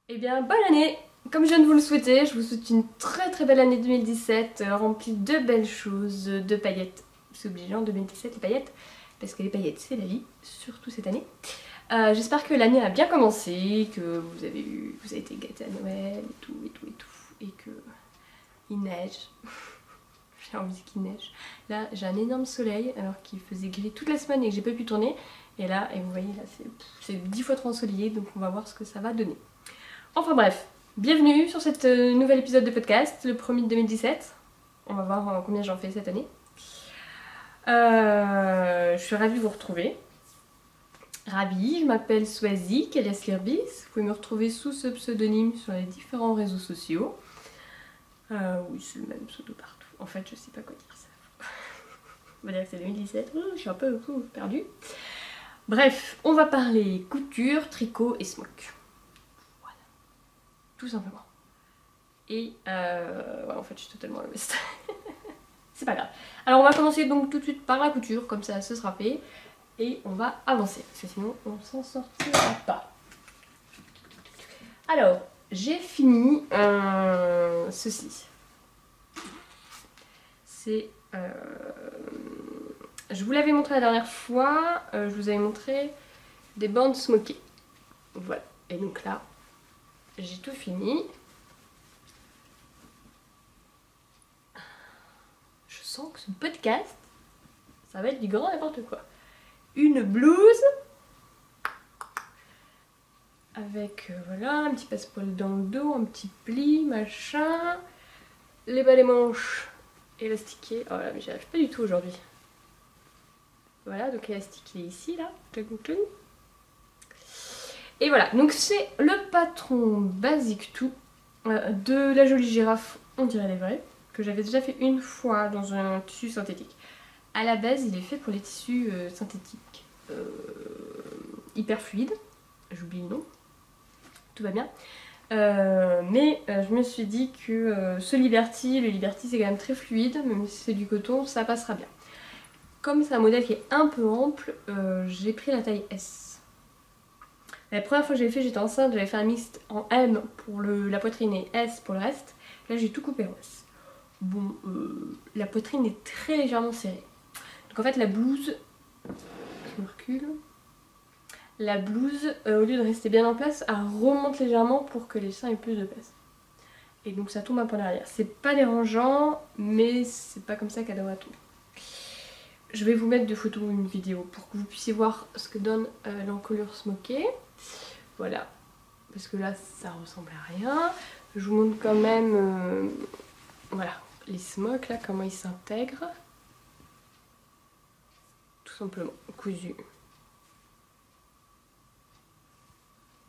Eh bien, bonne année! Comme je viens de vous le souhaiter, je vous souhaite une très belle année 2017, remplie de belles choses, de paillettes. C'est obligé en 2017 les paillettes, parce que les paillettes c'est la vie, surtout cette année. J'espère que l'année a bien commencé, que vous avez été gâtés à Noël et tout, et que il neige. J'ai envie qu'il neige. Là, j'ai un énorme soleil, alors qu'il faisait gris toute la semaine et que j'ai pas pu tourner. Et là, et vous voyez, là, c'est 10 fois trop ensoleillé, donc on va voir ce que ça va donner. Enfin bref, bienvenue sur cet nouvel épisode de podcast, le premier de 2017. On va voir combien j'en fais cette année. Je suis ravie de vous retrouver. Ravie, je m'appelle Swazik, alias Lirbis. Vous pouvez me retrouver sous ce pseudonyme sur les différents réseaux sociaux. Oui, c'est le même pseudo partout. En fait, je sais pas quoi dire ça. On va dire que c'est 2017, je suis un peu perdue. Bref, on va parler couture, tricot et smock. Tout simplement. Et ouais, en fait je suis totalement à l'ouest. C'est pas grave. Alors on va commencer donc tout de suite par la couture, comme ça ce sera fait. Et on va avancer, parce que sinon on s'en sortira pas. Alors, j'ai fini ceci. C'est... je vous l'avais montré la dernière fois, je vous avais montré des bandes smokées. Voilà. Et donc là, j'ai tout fini. Je sens que ce podcast, ça va être du grand n'importe quoi. Une blouse avec voilà, un petit passepoil dans le dos, un petit pli, machin. Les bas des manches élastiqués. Oh là, mais j'y arrive pas du tout aujourd'hui. Voilà, donc l'élastique il est ici là. Et voilà, donc c'est le patron basique tout de la jolie girafe, on dirait les vrais, que j'avais déjà fait une fois dans un tissu synthétique. À la base, il est fait pour les tissus synthétiques hyper fluides. J'oublie le nom. Tout va bien. Mais je me suis dit que le Liberty c'est quand même très fluide, même si c'est du coton, ça passera bien. Comme c'est un modèle qui est un peu ample, j'ai pris la taille S. La première fois que j'avais fait, j'étais enceinte, j'avais fait un mixte en M pour la poitrine et S pour le reste. Là, j'ai tout coupé en S. Bon, la poitrine est très légèrement serrée. Donc en fait, la blouse, je me recule. La blouse, au lieu de rester bien en place, elle remonte légèrement pour que les seins aient plus de place. Et donc ça tombe un peu en arrière. C'est pas dérangeant, mais c'est pas comme ça qu'elle devrait tomber. Je vais vous mettre de photos ou une vidéo pour que vous puissiez voir ce que donne l'encolure smokée. Voilà. Parce que là, ça ressemble à rien. Je vous montre quand même voilà, les smocks, là, comment ils s'intègrent. Tout simplement, cousu.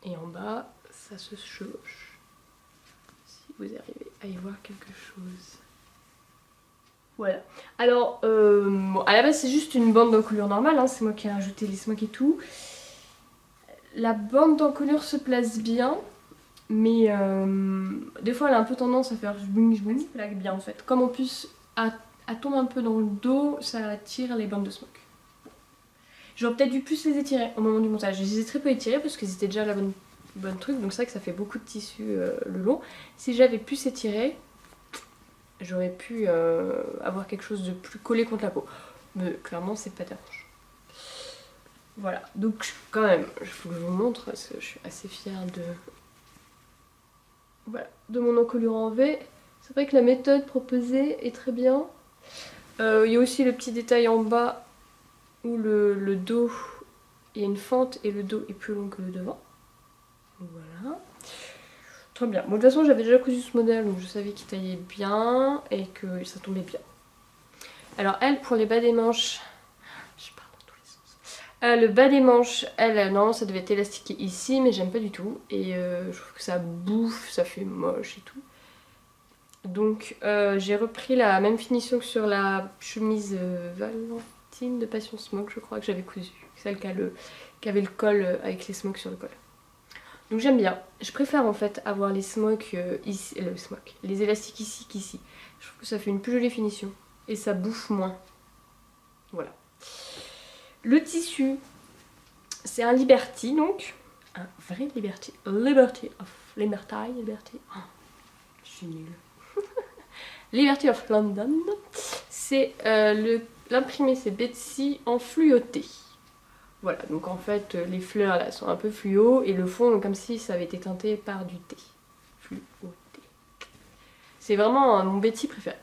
Et en bas, ça se chevauche. Si vous arrivez à y voir quelque chose. Voilà. Alors, bon, à la base, c'est juste une bande d'encolure normale. Hein, c'est moi qui ai rajouté les smocks et tout. La bande d'encolure se place bien. Mais des fois, elle a un peu tendance à faire jboing. Elle se plaque bien, en fait. Comme en plus, elle tombe un peu dans le dos, ça attire les bandes de smock. J'aurais peut-être dû plus les étirer au moment du montage. Je les ai très peu étirées parce qu'ils étaient déjà la bonne truc. Donc c'est vrai que ça fait beaucoup de tissu le long. Si j'avais pu s'étirer, j'aurais pu avoir quelque chose de plus collé contre la peau. Mais clairement, c'est pas dérange. Voilà. Donc quand même, il faut que je vous montre parce que je suis assez fière de... Voilà, de mon encolure en V. C'est vrai que la méthode proposée est très bien. Il y a aussi le petit détail en bas où le dos, il y a une fente et le dos est plus long que le devant. Voilà. Très bien. Bon, de toute façon, j'avais déjà cousu ce modèle, donc je savais qu'il taillait bien et que ça tombait bien. Alors elle, pour les bas des manches... Je pars dans tous les sens. Le bas des manches, elle, non, ça devait être élastiqué ici, mais j'aime pas du tout. Et je trouve que ça bouffe, ça fait moche et tout. Donc j'ai repris la même finition que sur la chemise Valentine de Passion Smoke, je crois que j'avais cousu. Celle qui avait le col avec les smokes sur le col. Donc j'aime bien. Je préfère en fait avoir les smokes ici, les élastiques ici qu'ici. Je trouve que ça fait une plus jolie finition et ça bouffe moins. Voilà. Le tissu, c'est un Liberty donc. un vrai Liberty. Liberty. Oh, je suis nulle. Liberty of London. C'est l'imprimé, c'est Betsy en fluoté. Voilà, donc en fait les fleurs là sont un peu fluo et le fond comme si ça avait été teinté par du thé. Fluoté. C'est vraiment mon Betty préféré.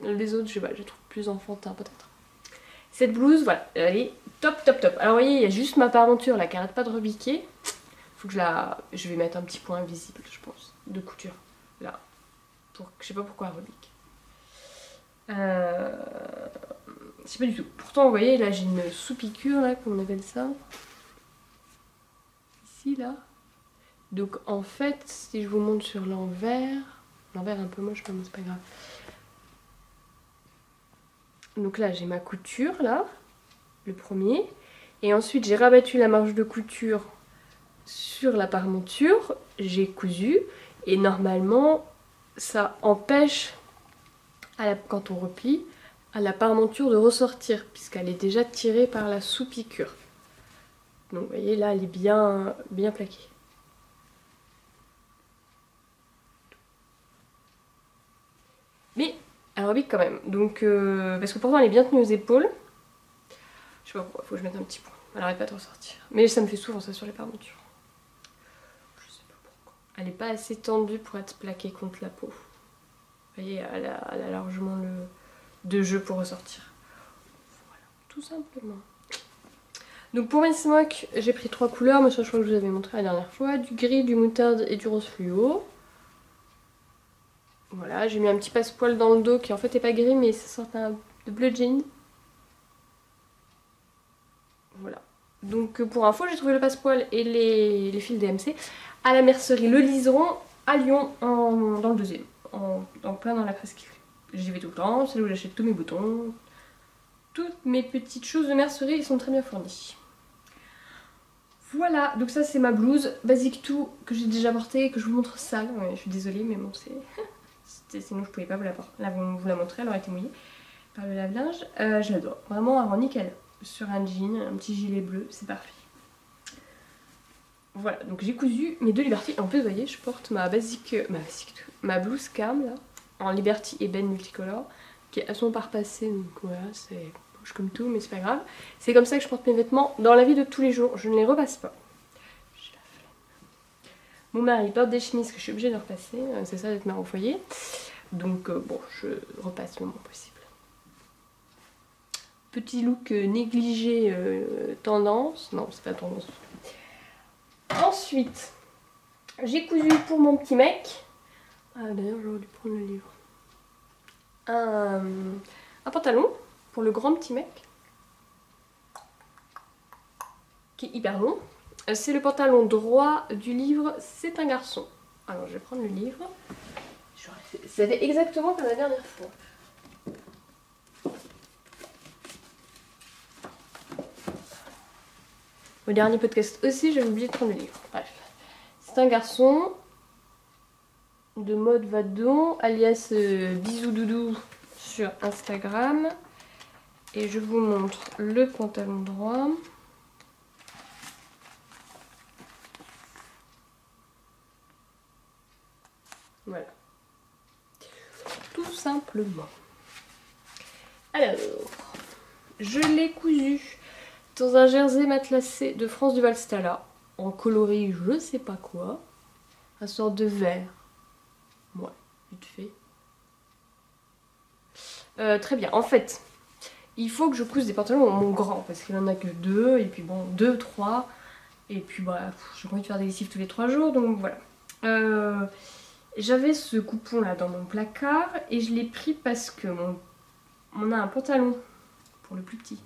Les autres, je sais pas, je les trouve plus enfantins peut-être. Cette blouse, voilà, elle est top top top. Alors vous voyez, il y a juste ma parenture là qui arrête pas de rebiquer. Faut que je vais mettre un petit point visible, je pense, de couture. Là. Je sais pas pourquoi elle rebique. Je sais pas du tout. Pourtant, vous voyez, là j'ai une sous-piqûre, là, comme on appelle ça. Ici, là. Donc en fait, si je vous montre sur l'envers un peu moche, mais bon, c'est pas grave. Donc là, j'ai ma couture, là, le premier. Et ensuite, j'ai rabattu la marge de couture sur la parementure. J'ai cousu. Et normalement, ça empêche, quand on replie, à la parementure de ressortir, puisqu'elle est déjà tirée par la sous-piqûre. Donc vous voyez, là, elle est bien plaquée. Mais elle rebique quand même. Donc, parce que pourtant, elle est bien tenue aux épaules. Je sais pas pourquoi, faut que je mette un petit point. Elle arrête pas de ressortir. Mais ça me fait souvent ça sur les parementures. Je sais pas pourquoi. Elle est pas assez tendue pour être plaquée contre la peau. Vous voyez, elle a largement de jeu pour ressortir. Voilà, tout simplement. Donc pour mes smocks, j'ai pris 3 couleurs, mais ça je crois que je vous avais montré la dernière fois. Du gris, du moutarde et du rose fluo. Voilà, j'ai mis un petit passepoil dans le dos qui en fait est pas gris mais ça sort de bleu jean. Voilà. Donc pour info, j'ai trouvé le passepoil et les fils DMC à la mercerie Le Liseron à Lyon dans le deuxième. En plein dans la presqu'île. J'y vais tout le temps, c'est là où j'achète tous mes boutons. Toutes mes petites choses de mercerie, ils sont très bien fournies. Voilà, donc ça c'est ma blouse Basic Tout que j'ai déjà portée et que je vous montre sale. Ouais, je suis désolée mais bon sinon je pouvais pas vous la montrer, elle aurait été mouillée par le lave-linge. Je l'adore, vraiment un rang nickel. Sur un jean, un petit gilet bleu, c'est parfait. Voilà, donc j'ai cousu mes 2 Liberty. En plus vous voyez, je porte ma blouse Cam là, en Liberty Ébène multicolore, qui est à son part passé, donc voilà, c'est moche comme tout, mais c'est pas grave. C'est comme ça que je porte mes vêtements dans la vie de tous les jours, je ne les repasse pas. J'ai la flemme. Mon mari porte des chemises que je suis obligée de repasser, c'est ça d'être mère au foyer. Donc bon, je repasse le moins possible. Petit look négligé tendance, non c'est pas tendance. Ensuite, j'ai cousu pour mon petit mec. D'ailleurs j'aurais dû prendre le livre. Un pantalon pour le grand petit mec qui est hyper long. C'est le pantalon droit du livre C'est un garçon. Alors je vais prendre le livre. Ça fait exactement comme la dernière fois. Au dernier podcast aussi j'avais oublié de prendre le livre. Bref. C'est un garçon de mode vadon alias Bisou Doudou sur Instagram. Et je vous montre le pantalon droit. Voilà. Tout simplement. Alors, je l'ai cousu dans un jersey matelassé de France Duval Stala, en coloris je sais pas quoi, un sort de vert. Ouais, vite fait. Très bien, en fait, il faut que je couse des pantalons mon grand, parce qu'il en a que 2, et puis bon, 2, 3, et puis bah, j'ai pas envie de faire des lessives tous les 3 jours, donc voilà. J'avais ce coupon là dans mon placard, et je l'ai pris parce que on a un pantalon, pour le plus petit,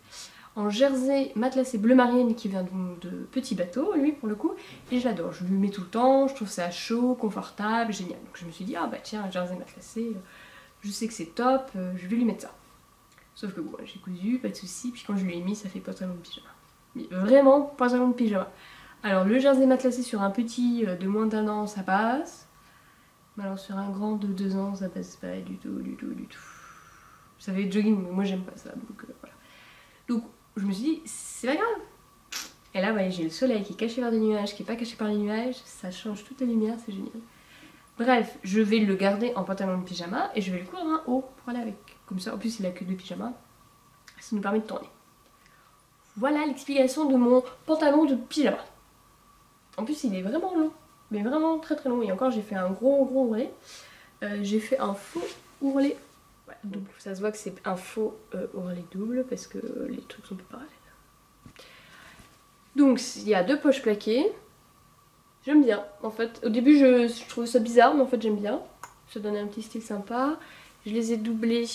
en jersey matelassé bleu marine qui vient de Petit Bateau, lui pour le coup, et je l'adore, je lui mets tout le temps, je trouve ça chaud, confortable, génial. Donc je me suis dit, ah bah tiens, un jersey matelassé, je sais que c'est top, je vais lui mettre ça. Sauf que bon, j'ai cousu, pas de soucis, puis quand je lui ai mis, ça fait pantalon de pyjama. Mais vraiment pantalon de pyjama. Alors le jersey matelassé sur un petit de moins d'1 an, ça passe. Mais alors sur un grand de 2 ans, ça passe pas du tout, du tout, du tout. Ça fait jogging, mais moi j'aime pas ça, donc voilà. Donc je me suis dit, c'est pas grave. Et là, vous voyez, j'ai le soleil qui est caché par des nuages, qui est pas caché par les nuages. Ça change toute la lumière, c'est génial. Bref, je vais le garder en pantalon de pyjama et je vais le coudre un haut pour aller avec. Comme ça, en plus, il a que 2 pyjamas. Ça nous permet de tourner. Voilà l'explication de mon pantalon de pyjama. En plus, il est vraiment long. Mais vraiment très très long. Et encore, j'ai fait un gros ourlet. J'ai fait un faux ourlet double. Ça se voit que c'est un faux ourlet double parce que les trucs sont pas parallèles. Donc il y a 2 poches plaquées. J'aime bien en fait. Au début je trouvais ça bizarre mais en fait j'aime bien. Ça donne un petit style sympa. Je les ai doublés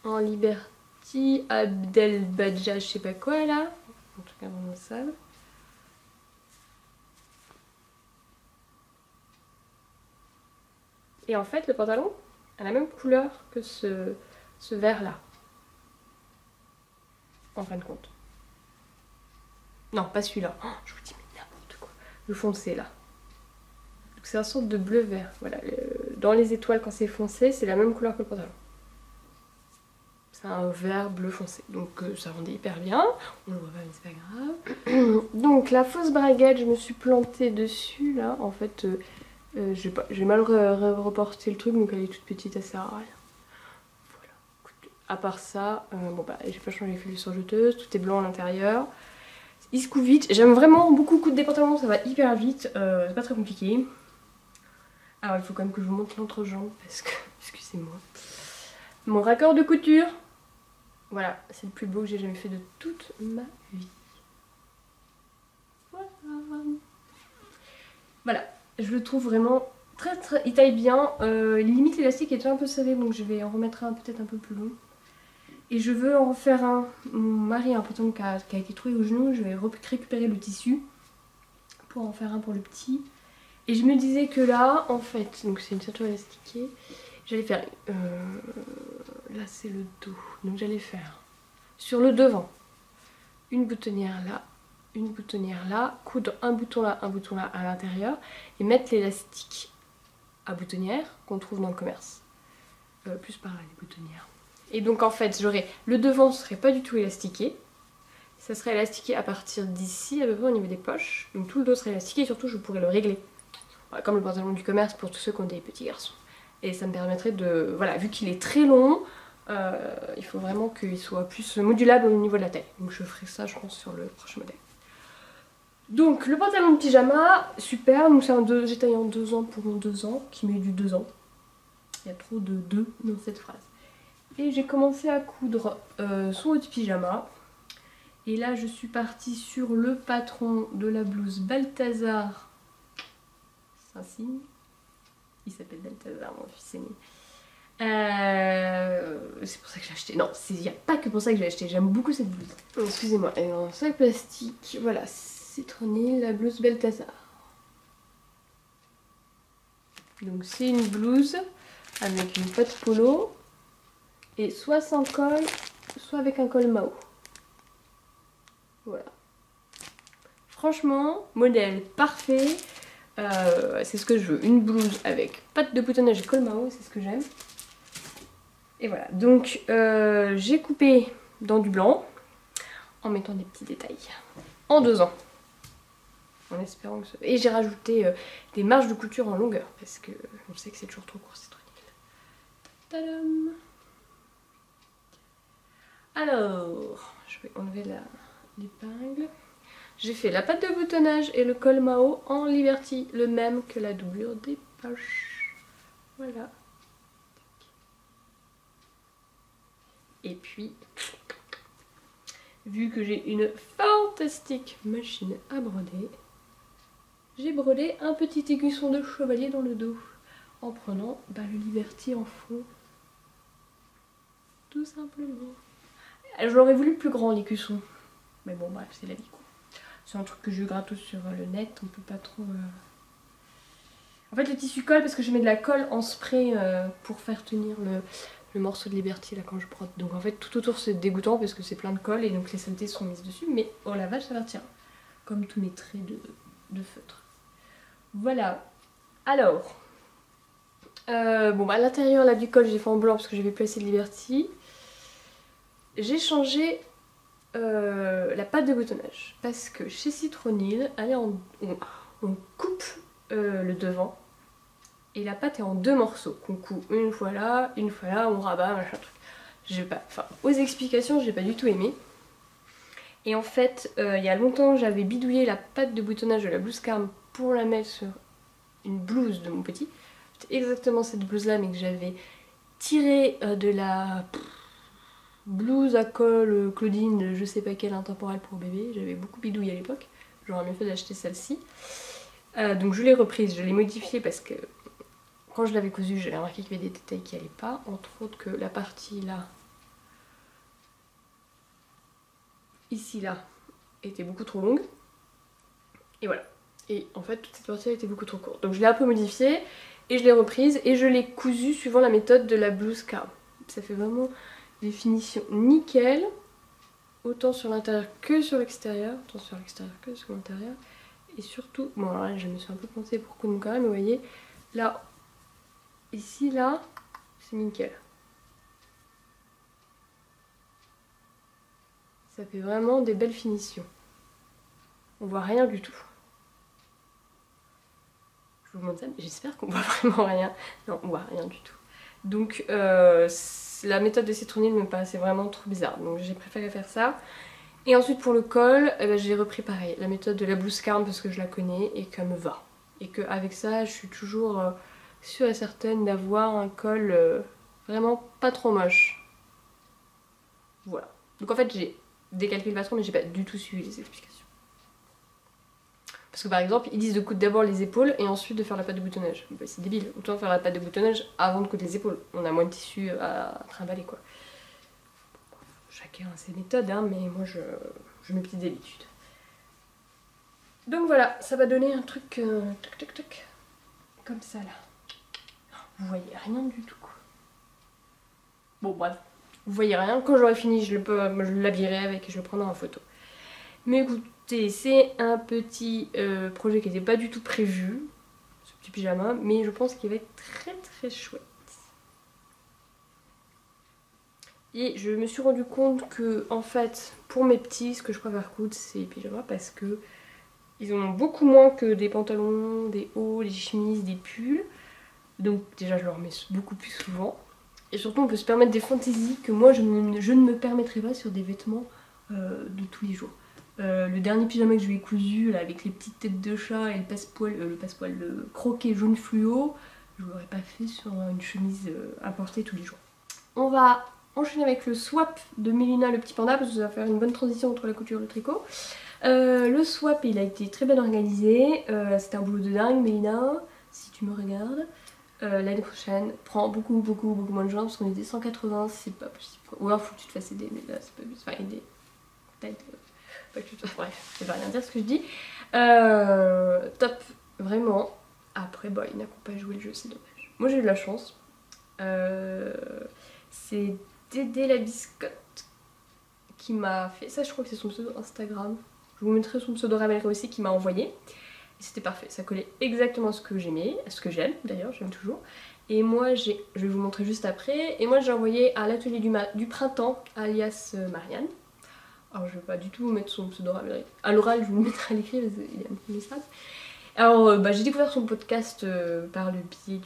en Liberty Abdelbadja je sais pas quoi là. En tout cas dans la salle. Et en fait le pantalon a la même couleur que ce vert là. En fin de compte. Non, pas celui-là. Oh, je vous dis mais n'importe quoi. Le foncé là. C'est une sorte de bleu-vert. Voilà. Dans les étoiles quand c'est foncé, c'est la même couleur que le pantalon. C'est un vert bleu foncé. Donc ça rendait hyper bien. On le voit pas mais c'est pas grave. Donc la fausse braguette, je me suis plantée dessus là. En fait, j'ai mal reporté le truc donc elle est toute petite, elle sert à rien. Voilà. À part ça, bon bah j'ai pas changé les fils sur jeteuse, tout est blanc à l'intérieur. Il se coud vite, j'aime vraiment beaucoup coudre des pantalons, ça va hyper vite, c'est pas très compliqué. Alors il faut quand même que je vous montre l'entrejambe parce que, excusez-moi. Mon raccord de couture, voilà, c'est le plus beau que j'ai jamais fait de toute ma vie. Voilà. Voilà, je le trouve vraiment très, il taille bien, limite l'élastique est déjà un peu serré donc je vais en remettre un peut-être un peu plus long. Et je veux en faire un. Mon mari a un pantalon qui a été troué au genou. Je vais récupérer le tissu pour en faire un pour le petit. Et je me disais que là, en fait, donc c'est une ceinture élastiquée. J'allais faire. Là, c'est le dos. Donc j'allais faire sur le devant une boutonnière là, coudre un bouton là à l'intérieur et mettre l'élastique à boutonnière qu'on trouve dans le commerce. Plus par là, les boutonnières. Et donc en fait j'aurais le devant serait pas du tout élastiqué. Ça serait élastiqué à partir d'ici à peu près au niveau des poches. Donc tout le dos serait élastiqué et surtout je pourrais le régler. Voilà, comme le pantalon du commerce pour tous ceux qui ont des petits garçons. Et ça me permettrait de... Voilà, vu qu'il est très long, il faut vraiment qu'il soit plus modulable au niveau de la taille. Donc je ferai ça je pense sur le prochain modèle. Donc le pantalon de pyjama, super. Donc c'est j'ai taillé en 2 ans pour mon 2 ans, qui met du 2 ans. Il y a trop de 2 dans cette phrase. Et j'ai commencé à coudre son haut de pyjama. Et là je suis partie sur le patron de la blouse Balthazar. C'est un signe. Il s'appelle Balthazar, mon fils aîné. C'est pour ça que j'ai acheté. Non, il n'y a pas que pour ça que j'ai acheté. J'aime beaucoup cette blouse. Excusez-moi, elle est en sac plastique. Voilà, citronille, la blouse Balthazar. Donc c'est une blouse avec une patte polo. Et soit sans col, soit avec un col Mao. Voilà. Franchement, modèle parfait. C'est ce que je veux. Une blouse avec patte de boutonnage et col Mao, c'est ce que j'aime. Et voilà. Donc j'ai coupé dans du blanc en mettant des petits détails. En 2 ans. En espérant que et j'ai rajouté des marges de couture en longueur parce que on sait que c'est toujours trop court, c'est trop nickel. Tadam! Alors, je vais enlever l'épingle. J'ai fait la patte de boutonnage et le col Mao en Liberty, le même que la doublure des poches. Voilà. Et puis, vu que j'ai une fantastique machine à broder, j'ai brodé un petit écusson de chevalier dans le dos en prenant le Liberty en fond. Tout simplement. J'aurais voulu plus grand l'écusson. Mais bon bref, c'est la vie quoi. C'est un truc que je gratte sur le net, on peut pas trop... En fait le tissu colle parce que je mets de la colle en spray pour faire tenir le morceau de Liberty là quand je brode. Donc en fait tout autour c'est dégoûtant parce que c'est plein de colle et donc les saletés sont mises dessus. Mais au lavage ça partira. Comme tous mes traits de feutre. Voilà. Alors... bon bah à l'intérieur là du col j'ai fait en blanc parce que j'avais plus assez de Liberty. J'ai changé la pâte de boutonnage. Parce que chez Citronil, on coupe le devant. Et la pâte est en 2 morceaux. Qu'on coupe une fois là, on rabat, machin truc. Aux explications, j'ai pas du tout aimé. Et en fait, il y a longtemps, j'avais bidouillé la pâte de boutonnage de la blouse Carme pour la mettre sur une blouse de mon petit. C'était exactement cette blouse là, mais que j'avais tirée de la blouse à col Claudine, je sais pas quelle, intemporelle pour bébé. J'avais beaucoup bidouillé à l'époque. J'aurais mieux fait d'acheter celle-ci. Donc je l'ai reprise, je l'ai modifiée parce que quand je l'avais cousue, j'avais remarqué qu'il y avait des détails qui allaient pas. Entre autres que la partie là, ici là, était beaucoup trop longue. Et voilà. Et en fait, toute cette partie là était beaucoup trop courte. Donc je l'ai un peu modifiée et je l'ai reprise et je l'ai cousue suivant la méthode de la blouse Carme. Ça fait vraiment des finitions nickel. Autant sur l'intérieur que sur l'extérieur. Autant sur l'extérieur que sur l'intérieur. Et surtout, bon alors là je me suis un peu plantée pour coudre mon carré, mais vous voyez, là, ici, là, c'est nickel. Ça fait vraiment des belles finitions. On voit rien du tout. Je vous montre ça, mais j'espère qu'on voit vraiment rien. Non, on voit rien du tout. Donc la méthode de Citronil me paraissait vraiment trop bizarre, donc j'ai préféré faire ça. Et ensuite pour le col, j'ai repris pareil, la méthode de la blouse Carme parce que je la connais et qu'elle me va. Et qu'avec ça, je suis toujours sûre et certaine d'avoir un col vraiment pas trop moche. Voilà. Donc en fait j'ai décalqué le patron mais j'ai pas du tout suivi les explications. Parce que par exemple, ils disent de coudre d'abord les épaules et ensuite de faire la pâte de boutonnage. Bah, c'est débile, autant faire la pâte de boutonnage avant de coudre les épaules. On a moins de tissu à trimballer quoi. Chacun a ses méthodes, hein, mais moi je mes petites habitudes. Donc voilà, ça va donner un truc toc toc toc, comme ça là. Vous voyez rien du tout quoi. Bon bref, vous voyez rien. Quand j'aurai fini, je l'habillerai avec et je le prendrai en photo. Mais écoutez, c'est un petit projet qui n'était pas du tout prévu, ce petit pyjama, mais je pense qu'il va être très très chouette. Et je me suis rendu compte que, en fait, pour mes petits, ce que je préfère coudre, c'est les pyjamas parce que ils en ont beaucoup moins que des pantalons, des hauts, des chemises, des pulls. Donc déjà, je leur mets beaucoup plus souvent. Et surtout, on peut se permettre des fantaisies que moi, je ne me permettrais pas sur des vêtements de tous les jours. Le dernier pyjama que je lui ai cousu, là, avec les petites têtes de chat et le croquet jaune fluo, je ne l'aurais pas fait sur une chemise à porter tous les jours. On va enchaîner avec le swap de Mélina le petit panda parce que ça va faire une bonne transition entre la couture et le tricot. Le swap il a été très bien organisé, c'était un boulot de dingue Mélina, si tu me regardes. L'année prochaine, prends beaucoup moins de gens parce qu'on était 180, c'est pas possible. Ou alors faut que tu te fasses aider, mais là c'est pas possible. Enfin aider, peut-être, pas que tu te... Bref, ça veut rien dire ce que je dis. Top, vraiment. Après bah il n'a pas joué le jeu, c'est dommage. Moi j'ai eu de la chance. C'est Dédé la biscotte qui m'a fait ça, je crois que c'est son pseudo Instagram. Je vous mettrai son pseudo Ravelry aussi qui m'a envoyé. Et c'était parfait, ça collait exactement à ce que j'aimais, à ce que j'aime d'ailleurs, j'aime toujours. Et moi je vais vous montrer juste après. Et moi j'ai envoyé à l'atelier du printemps, alias Marianne. Alors je vais pas du tout vous mettre son pseudo Ravelry. À l'oral je vous le mettrai à l'écrit parce qu'il est un peu message. Alors j'ai découvert son podcast par le biais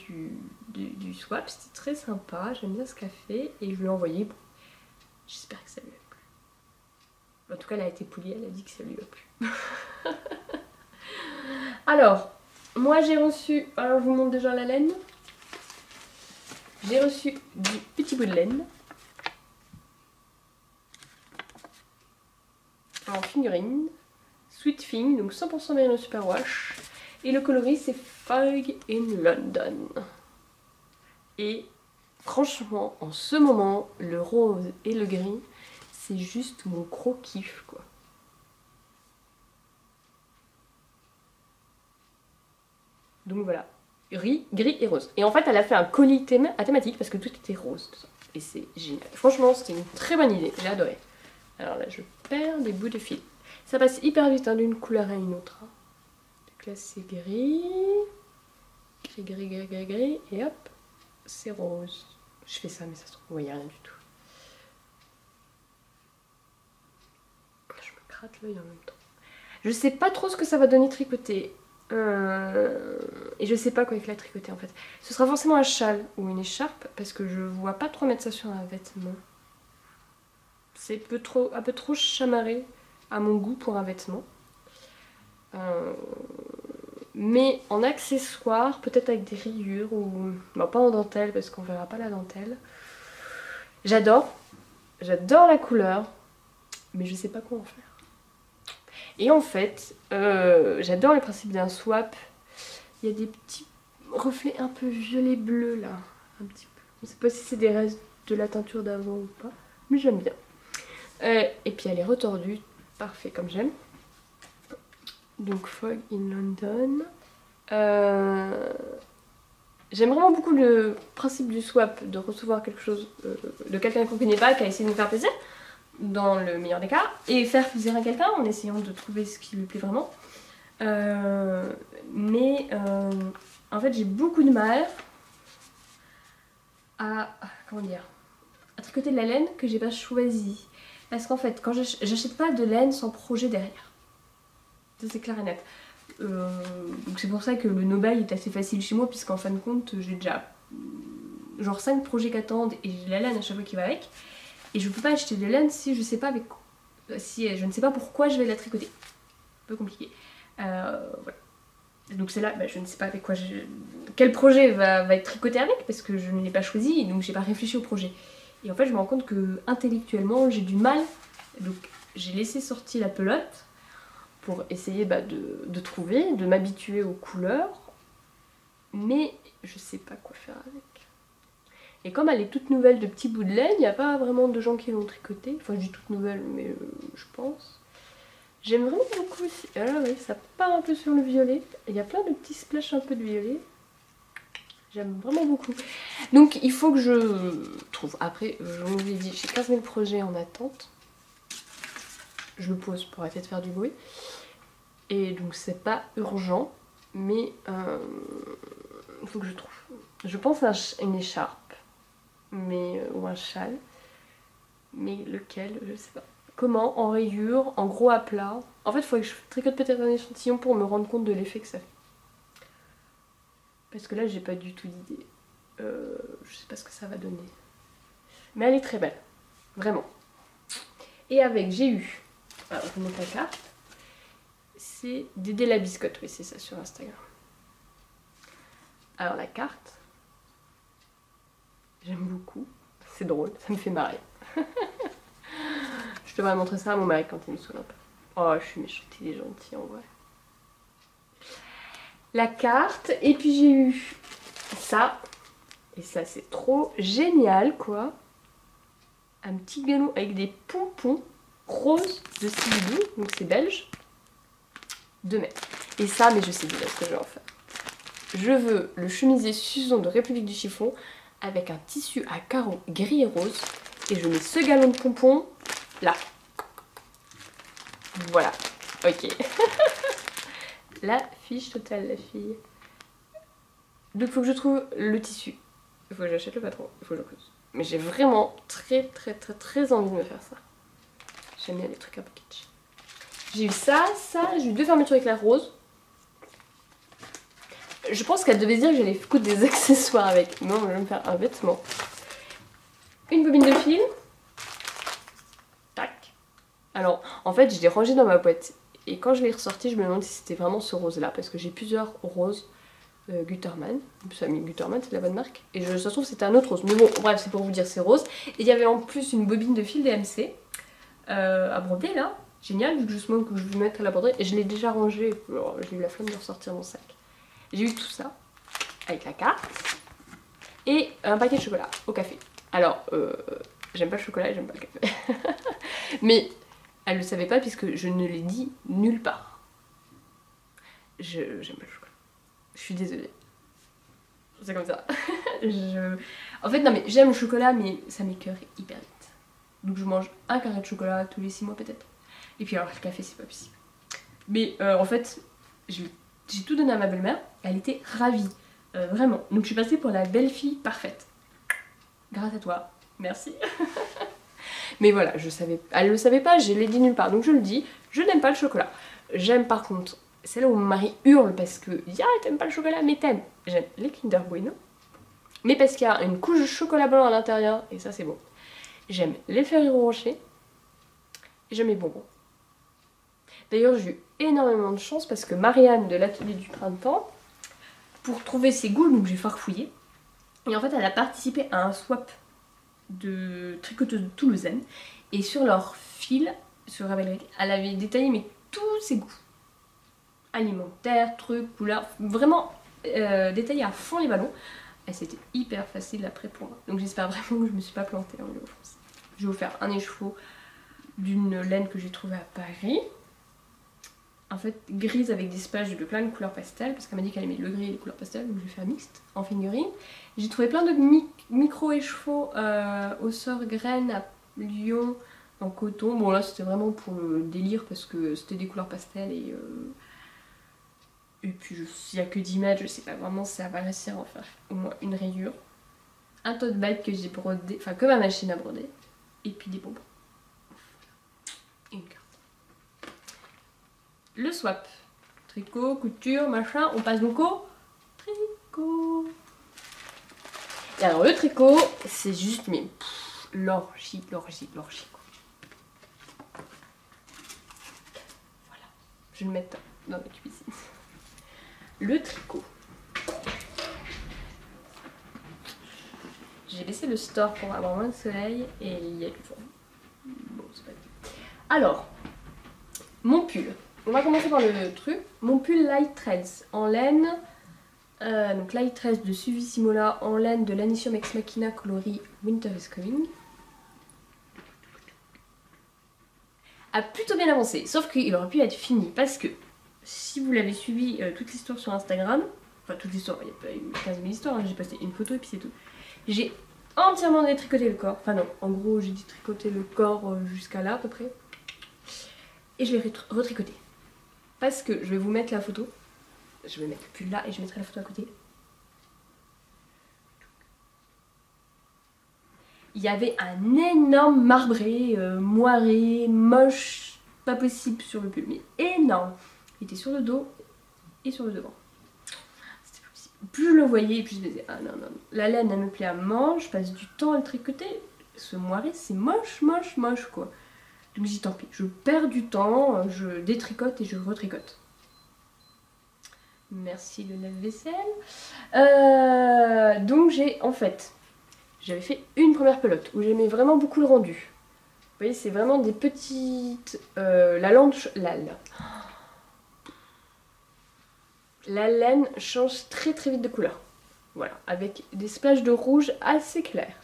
du swap, c'était très sympa, j'aime bien ce qu'elle fait et je lui ai envoyé. Bon, j'espère que ça lui a plu. En tout cas elle a été polie, elle a dit que ça lui a plu. Alors, moi j'ai reçu, alors je vous montre déjà la laine. J'ai reçu du petit bout de laine. En figurine, Sweet Thing, donc 100% merino superwash. Et le coloris c'est Fog in London. Et franchement, en ce moment, le rose et le gris, c'est juste mon gros kiff quoi. Donc voilà, gris et rose. Et en fait, elle a fait un colis à thématique parce que tout était rose. Tout ça. Et c'est génial. Franchement, c'était une très bonne idée. J'ai adoré. Alors là, je perds des bouts de fil. Ça passe hyper vite hein, d'une couleur à une autre. Hein. Donc là, c'est gris. Gris. Et hop, c'est rose. Je fais ça, mais ça se trouve, vous voyez rien du tout. gratte l'œil en même temps. Je sais pas trop ce que ça va donner tricoter. Et je sais pas quoi avec la tricoter en fait. Ce sera forcément un châle ou une écharpe parce que je vois pas trop mettre ça sur un vêtement. C'est un peu trop chamarré à mon goût pour un vêtement. Mais en accessoire, peut-être avec des rayures ou... Bon, pas en dentelle parce qu'on verra pas la dentelle. J'adore la couleur, mais je sais pas quoi en faire. Et en fait, j'adore le principe d'un swap. Il y a des petits reflets un peu violet-bleu là. Un petit peu. Je sais pas si c'est des restes de la teinture d'avant ou pas. Mais j'aime bien. Et puis elle est retordue. Parfait comme j'aime. Donc Fog in London. J'aime vraiment beaucoup le principe du swap. De recevoir quelque chose de quelqu'un qu'on connaît pas, qui a essayé de nous faire plaisir. Dans le meilleur des cas, et faire plaisir à quelqu'un en essayant de trouver ce qui lui plaît vraiment. En fait j'ai beaucoup de mal à tricoter de la laine que j'ai pas choisie. Parce qu'en fait quand j'achète pas de laine sans projet derrière. Ça c'est clair et net. Donc c'est pour ça que le no-buy est assez facile chez moi, puisqu'en fin de compte j'ai déjà genre 5 projets qui attendent et j'ai la laine à chaque fois qui va avec. Et je peux pas acheter de laine si je sais pas si je ne sais pas pourquoi je vais la tricoter. Un peu compliqué. Voilà. Donc c'est là, je ne sais pas avec quoi quel projet va être tricoté avec, parce que je ne l'ai pas choisi, donc j'ai pas réfléchi au projet. Et en fait je me rends compte que intellectuellement j'ai du mal. Donc j'ai laissé sortir la pelote pour essayer de trouver, de m'habituer aux couleurs. Mais je sais pas quoi faire avec. Et comme elle est toute nouvelle de petits bouts de laine, il n'y a pas vraiment de gens qui l'ont tricotée. Enfin, je dis toute nouvelle, mais je pense. J'aime vraiment beaucoup aussi. Ah oui, ça part un peu sur le violet. Il y a plein de petits splashes un peu de violet. J'aime vraiment beaucoup. Donc, il faut que je trouve. Après, je vous l'ai dit, j'ai 15 000 projets en attente. Je me pose pour arrêter de faire du bruit. Et donc, c'est pas urgent. Mais il faut que je trouve. Je pense à une écharpe. Ou un châle, mais lequel, je sais pas. Comment, en rayure, en gros à plat. En fait il faudrait que je tricote peut-être un échantillon pour me rendre compte de l'effet que ça fait. Parce que là j'ai pas du tout d'idée. Je sais pas ce que ça va donner. Mais elle est très belle, vraiment. Et avec, j'ai eu, alors je vous montre la carte, c'est Dédé la biscotte, oui c'est ça sur Instagram. Alors la carte, j'aime beaucoup, c'est drôle, ça me fait marrer. Je devrais montrer ça à mon mari quand il me saoule un peu. Oh, je suis méchante, il est gentil en vrai. La carte, et puis j'ai eu ça. Et ça c'est trop génial quoi. Un petit galon avec des pompons roses de Sylvie, donc c'est belge. 2 mètres. Et ça, mais je sais déjà ce que je vais en faire. Je veux le chemisier Suzon de République du Chiffon avec un tissu à carreaux gris et rose. Et je mets ce galon de pompons là. Voilà. Ok. La fiche totale, la fille. Donc il faut que je trouve le tissu. Il faut que j'achète le patron. Il faut que je cause. Mais j'ai vraiment très envie de me faire ça. J'aime bien les trucs un peu kitsch. J'ai eu ça, j'ai eu 2 fermetures éclair rose. Je pense qu'elle devait se dire que j'allais coudre des accessoires avec. Non, je vais me faire un vêtement. Une bobine de fil. Tac. Alors, en fait, je l'ai rangé dans ma boîte. Et quand je l'ai ressorti, je me demande si c'était vraiment ce rose-là. Parce que j'ai plusieurs roses Gutterman. Ça a mis Gutterman, c'est la bonne marque. Et ça se trouve, c'était un autre rose. Mais bon, bref, c'est pour vous dire, c'est rose. Et il y avait en plus une bobine de fil DMC à broder là. Génial, justement que je vais mettre à la broderie. Et je l'ai déjà rangé. Alors, j'ai eu la flemme de ressortir mon sac. J'ai eu tout ça avec la carte et un paquet de chocolat au café. Alors, j'aime pas le chocolat et j'aime pas le café. Mais elle le savait pas puisque je ne l'ai dit nulle part. J'aime pas le chocolat. Je suis désolée. C'est comme ça. En fait, non mais j'aime le chocolat mais ça m'écœure hyper vite. Donc je mange un carré de chocolat tous les 6 mois peut-être. Et puis alors le café c'est pas possible. Mais en fait, j'ai tout donné à ma belle-mère, elle était ravie, vraiment. Donc je suis passée pour la belle-fille parfaite. Grâce à toi, merci. Mais voilà, je savais, elle le savait pas, je l'ai dit nulle part, donc je le dis, je n'aime pas le chocolat. J'aime par contre, c'est là où mon mari hurle parce que ah t'aimes pas le chocolat, mais t'aimes. J'aime les Kinder Bueno, mais parce qu'il y a une couche de chocolat blanc à l'intérieur, et ça c'est bon. J'aime les Ferrero Rocher, et j'aime les bonbons. D'ailleurs j'ai eu énormément de chance parce que Marianne de l'atelier du printemps, pour trouver ses goûts, donc j'ai farfouillé, et en fait elle a participé à un swap de tricoteuses toulousaines, et sur leur fil, sur Ravelry, elle avait détaillé mais tous ses goûts. Alimentaires, trucs, couleurs, vraiment détaillé à fond les ballons. Et c'était hyper facile après pour moi. Donc j'espère vraiment que je me suis pas plantée en lui offrant ça. Je vais vous faire un écheveau d'une laine que j'ai trouvée à Paris. En fait, grise avec des splashes de plein de couleurs pastel, parce qu'elle m'a dit qu'elle aimait le gris et les couleurs pastel, donc je vais faire mixte en figurine. J'ai trouvé plein de micro-écheveaux au sort graines à Lyon en coton. Bon là c'était vraiment pour le délire parce que c'était des couleurs pastel et puis il n'y a que 10 mètres, je sais pas vraiment si ça va réussir à en faire au moins une rayure. Un tote bag que j'ai brodé, enfin que ma machine à broder. Et puis des bonbons. Et une carte. Le swap. Tricot, couture, machin. On passe donc au tricot. Et alors le tricot, c'est juste mais l'orgie quoi. Voilà. Je vais le mettre dans la cuisine. Le tricot. J'ai baissé le store pour avoir moins de soleil et il y a du vent. Bon, c'est pas grave. Alors, mon pull. On va commencer par le truc. Mon pull Light Threads en laine. Donc Light Threads de Suvissimola en laine de Lanicium Ex Machina coloris Winter is Coming. A plutôt bien avancé, sauf qu'il aurait pu être fini parce que si vous l'avez suivi toute l'histoire sur Instagram, enfin toute l'histoire, il n'y a pas eu 15 000 histoires, hein, j'ai posté une photo et puis c'est tout. J'ai entièrement détricoté le corps, enfin non, en gros j'ai détricoté le corps jusqu'à là à peu près. Et je l'ai retricoté. Parce que je vais vous mettre la photo, je vais mettre le pull là et je mettrai la photo à côté. Il y avait un énorme marbré, moiré, moche, pas possible sur le pull, mais énorme. Il était sur le dos et sur le devant. C'était pas possible. Plus je le voyais, plus je me disais, ah non, non, la laine elle me plaît à mort, je passe du temps à le tricoter. Ce moiré c'est moche, moche, moche quoi. Donc je dis tant pis, je perds du temps, je détricote et je retricote. Merci le lave-vaisselle. Donc j'ai en fait, j'avais fait une première pelote où j'aimais vraiment beaucoup le rendu. Vous voyez, c'est vraiment des petites... la laine change très très vite de couleur. Voilà, avec des splashes de rouge assez clairs.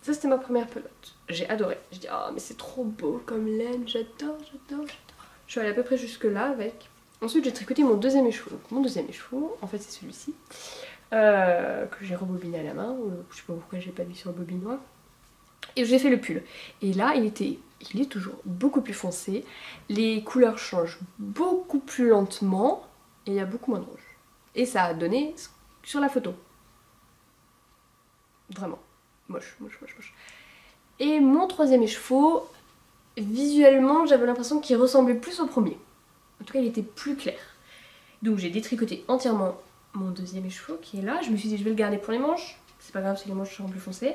Ça c'était ma première pelote. J'ai adoré. Je dis oh mais c'est trop beau comme laine, j'adore, j'adore, j'adore. Je suis allée à peu près jusque là avec. Ensuite j'ai tricoté mon deuxième écheveau. Donc, mon deuxième écheveau, en fait c'est celui-ci. Que j'ai rebobiné à la main. Je sais pas pourquoi j'ai pas mis sur le bobinoir. Et j'ai fait le pull. Et là il est toujours beaucoup plus foncé. Les couleurs changent beaucoup plus lentement. Et il y a beaucoup moins de rouge. Et ça a donné sur la photo. Vraiment. Moche, moche, moche, moche. Et mon troisième écheveau, visuellement, j'avais l'impression qu'il ressemblait plus au premier. En tout cas, il était plus clair. Donc j'ai détricoté entièrement mon deuxième écheveau qui est là. Je me suis dit, je vais le garder pour les manches. C'est pas grave si les manches sont plus foncées.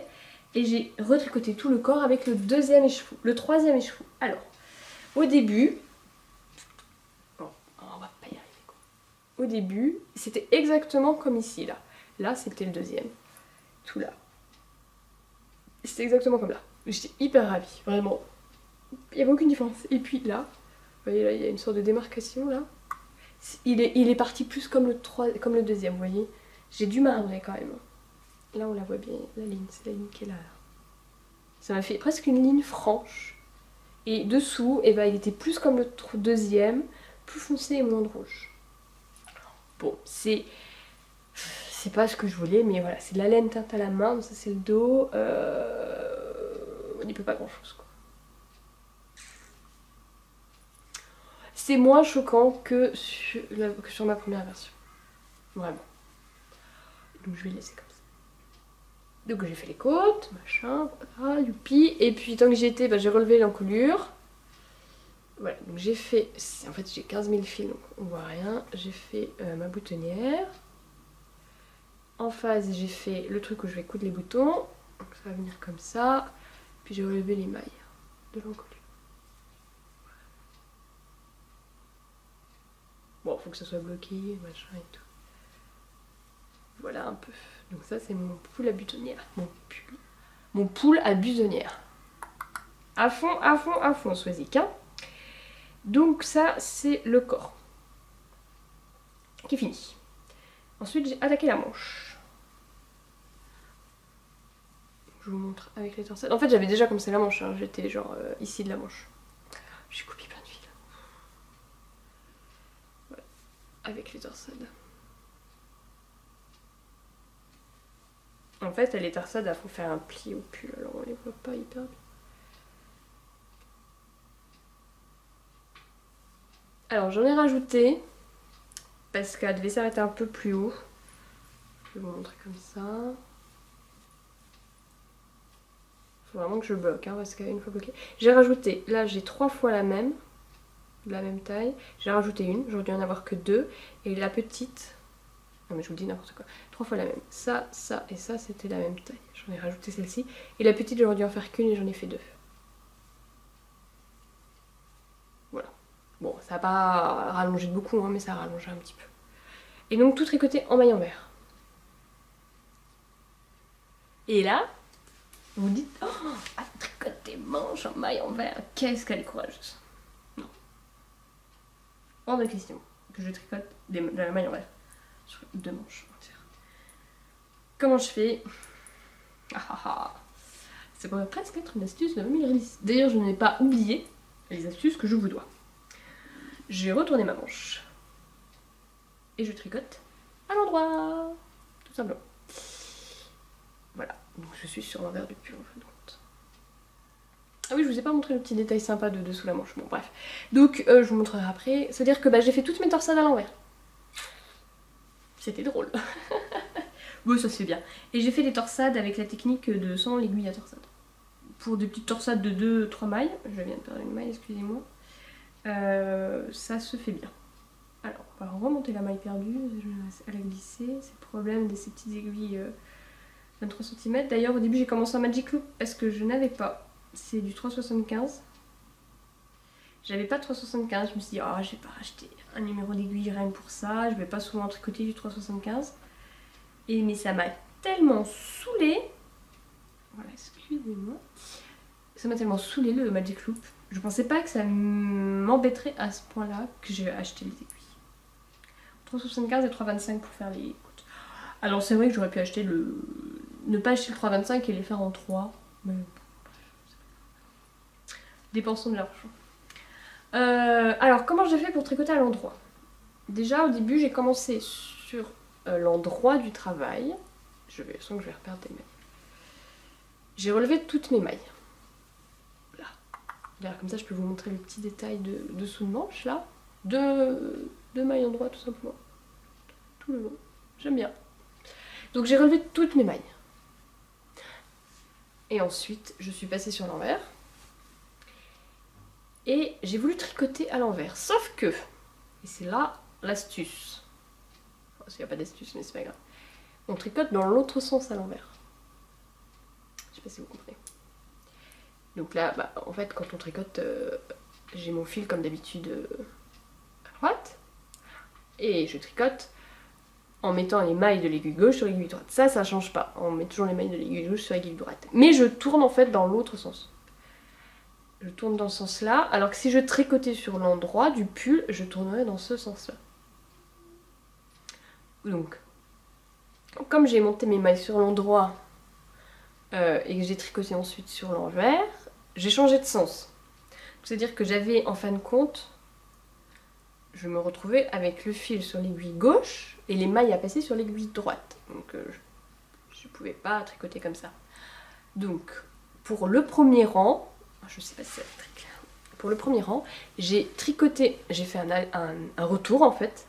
Et j'ai retricoté tout le corps avec le deuxième écheveau. Le troisième écheveau. Alors, au début... Bon, on va pas y arriver quoi. Au début, c'était exactement comme ici, là. Là, c'était le deuxième. Tout là. C'était exactement comme là. J'étais hyper ravie, vraiment. Il n'y avait aucune différence. Et puis là, vous voyez là, il y a une sorte de démarcation là. Il est parti plus comme le deuxième, vous voyez. J'ai dû marbrer quand même. Là on la voit bien, la ligne, c'est la ligne qui est là. Ça m'a fait presque une ligne franche. Et dessous, eh ben, il était plus comme le deuxième, plus foncé et moins de rouge. Bon, c'est pas ce que je voulais, mais voilà, c'est de la laine teinte à la main, donc ça c'est le dos. On n'y peut pas grand chose quoi. C'est moins choquant que sur ma première version. Vraiment. Donc je vais le laisser comme ça. Donc j'ai fait les côtes, machin, voilà, youpi. Et puis tant que j'y étais, bah, j'ai relevé l'encolure. Voilà, donc j'ai fait, en fait j'ai 15 000 fils, donc on voit rien. J'ai fait ma boutonnière. En face, j'ai fait le truc où je vais coudre les boutons. Donc ça va venir comme ça. Puis j'ai relevé les mailles de l'encolure. Bon, faut que ça soit bloqué, machin et tout. Voilà un peu. Donc ça c'est mon poule à butonnière. Mon poule à butonnière. À fond, à fond, à fond, Swazik, hein. Donc ça c'est le corps. Qui est fini. Ensuite j'ai attaqué la manche. Je vous montre avec les torsades. En fait j'avais déjà commencé la manche, hein. J'étais genre ici de la manche. J'ai coupé plein de fils. Voilà. Avec les torsades. En fait les torsades, il faut faire un pli au pull, alors on les voit pas hyper bien. Alors j'en ai rajouté parce qu'elle devait s'arrêter un peu plus haut. Je vais vous montrer comme ça. Faut vraiment que je bloque, hein, parce qu'une fois bloqué. J'ai rajouté, là j'ai 3 fois la même, de la même taille. J'ai rajouté une, j'aurais dû en avoir que 2. Et la petite, non mais je vous dis n'importe quoi, 3 fois la même. Ça, ça et ça c'était la même taille. J'en ai rajouté celle-ci. Et la petite j'aurais dû en faire qu'une et j'en ai fait 2. Voilà. Bon, ça n'a pas rallongé de beaucoup, hein, mais ça a rallongé un petit peu. Et donc tout tricoté en maille en vert. Et là, vous vous dites, oh, elle tricote des manches en maille en vert, qu'est-ce qu'elle est courageuse. Non. Hors de question que je tricote de la maille en vert sur 2 manches entières. Comment je fais? Ça pourrait presque être une astuce de Mamie. D'ailleurs, je n'ai pas oublié les astuces que je vous dois. J'ai retourné ma manche. Et je tricote à l'endroit. Tout simplement. Voilà. Donc je suis sur l'envers du pull en fin de compte. Ah oui, je vous ai pas montré le petit détail sympa de dessous la manche. Bon, bref. Donc je vous montrerai après. C'est-à-dire que j'ai fait toutes mes torsades à l'envers. C'était drôle. Bon, ça se fait bien. Et j'ai fait les torsades avec la technique de sans l'aiguille à torsade. Pour des petites torsades de 2-3 mailles. Je viens de perdre une maille, excusez-moi. Ça se fait bien. Alors, on va remonter la maille perdue. Elle a glissé. C'est le problème de ces petites aiguilles 23 cm. D'ailleurs, au début, j'ai commencé en Magic Loop parce que je n'avais pas. C'est du 3,75. J'avais pas de 3,75. Je me suis dit, oh, je vais pas racheter un numéro d'aiguille rien que pour ça. Je vais pas souvent tricoter du 3,75. Et mais ça m'a tellement saoulée. Voilà, excusez-moi. Ça m'a tellement saoulée le Magic Loop. Je pensais pas que ça m'embêterait à ce point-là que j'ai acheté les aiguilles. 3,75 et 3,25 pour faire les côtes. Alors c'est vrai que j'aurais pu acheter le... ne pas acheter le 3,25 et les faire en 3. Mais... dépensons de l'argent. Alors comment j'ai fait pour tricoter à l'endroit? Déjà au début j'ai commencé sur l'endroit du travail. Je sens que je vais reperdre des mailles. J'ai relevé toutes mes mailles. Là. D'ailleurs comme ça je peux vous montrer le petit détail de dessous de manche là. Deux mailles en droit tout simplement. Tout le long. J'aime bien. Donc j'ai relevé toutes mes mailles. Et ensuite je suis passée sur l'envers. Et j'ai voulu tricoter à l'envers. Sauf que, et c'est là l'astuce. Enfin, il n'y a pas d'astuce mais c'est pas grave. On tricote dans l'autre sens à l'envers. Je sais pas si vous comprenez. Donc là, en fait quand on tricote, j'ai mon fil comme d'habitude à droite. Et je tricote en mettant les mailles de l'aiguille gauche sur l'aiguille droite. Ça change pas. On met toujours les mailles de l'aiguille gauche sur l'aiguille droite. Mais je tourne en fait dans l'autre sens. Je tourne dans ce sens-là, alors que si je tricotais sur l'endroit du pull, je tournerais dans ce sens-là. Donc, comme j'ai monté mes mailles sur l'endroit et que j'ai tricoté ensuite sur l'envers, j'ai changé de sens. C'est-à-dire que j'avais, en fin de compte, je me retrouvais avec le fil sur l'aiguille gauche et les mailles à passer sur l'aiguille droite. Donc, je ne pouvais pas tricoter comme ça. Donc, pour le premier rang, je sais pas si ça va être très clair. Pour le premier rang, j'ai tricoté, j'ai fait un retour en fait.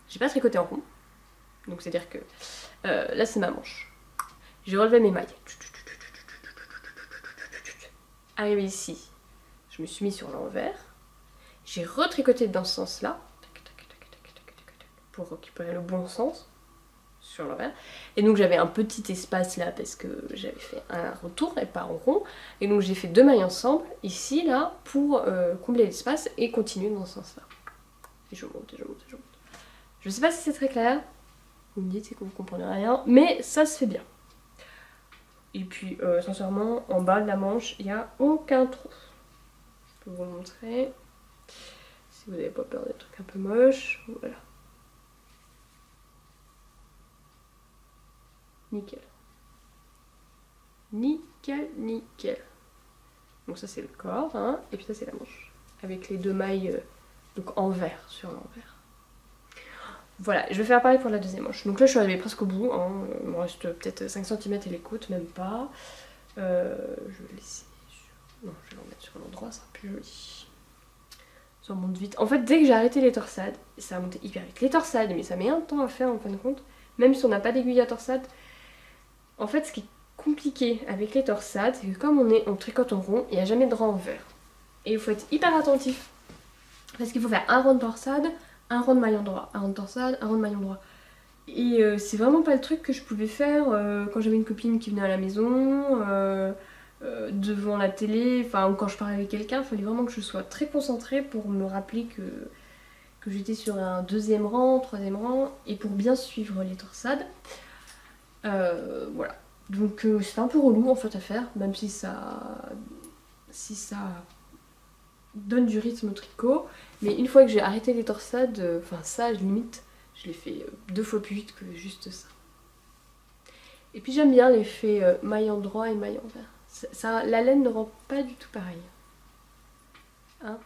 J'ai pas tricoté en rond. Donc c'est à dire que là c'est ma manche. J'ai relevé mes mailles. Arrivé ici, je me suis mis sur l'envers. J'ai retricoté dans ce sens-là pour récupérer le bon sens sur l'envers. Et donc j'avais un petit espace là parce que j'avais fait un retour et pas en rond. Et donc j'ai fait 2 mailles ensemble ici là pour combler l'espace et continuer dans ce sens-là. Et je monte, et je monte, et je monte. Je sais pas si c'est très clair. Vous me dites, c'est que vous comprenez rien, mais ça se fait bien. Et puis sincèrement, en bas de la manche, il n'y a aucun trou. Je peux vous montrer. Si vous n'avez pas peur des trucs un peu moches, voilà. Nickel. Nickel, nickel. Donc ça c'est le corps, hein, et puis ça c'est la manche. Avec les 2 mailles donc en vert sur l'envers. Voilà, je vais faire pareil pour la deuxième manche. Donc là je suis arrivée presque au bout, hein. Il me reste peut-être 5 cm et les côtes, même pas. Je vais laisser sur... Non, je vais en mettre sur l'endroit, ça sera plus joli. Ça remonte vite. En fait, dès que j'ai arrêté les torsades, ça a monté hyper vite. Les torsades, mais ça met un temps à faire en fin de compte. Même si on n'a pas d'aiguille à torsade. En fait, ce qui est compliqué avec les torsades, c'est que comme on tricote en rond, il n'y a jamais de rang en vert. Et il faut être hyper attentif. Parce qu'il faut faire un rond de torsade, un rond de maille endroit, un rond de torsade, un rond de maille endroit. Et c'est vraiment pas le truc que je pouvais faire quand j'avais une copine qui venait à la maison, devant la télé, enfin, ou quand je parlais avec quelqu'un. Il fallait vraiment que je sois très concentrée pour me rappeler que j'étais sur un 2e rang, 3e rang, et pour bien suivre les torsades. Voilà. Donc c'était un peu relou en fait à faire, même si ça donne du rythme au tricot. Mais une fois que j'ai arrêté les torsades, enfin ça limite, je l'ai fait 2 fois plus vite que juste ça. Et puis j'aime bien l'effet maille endroit et maille envers. La laine ne rend pas du tout pareil. Hein?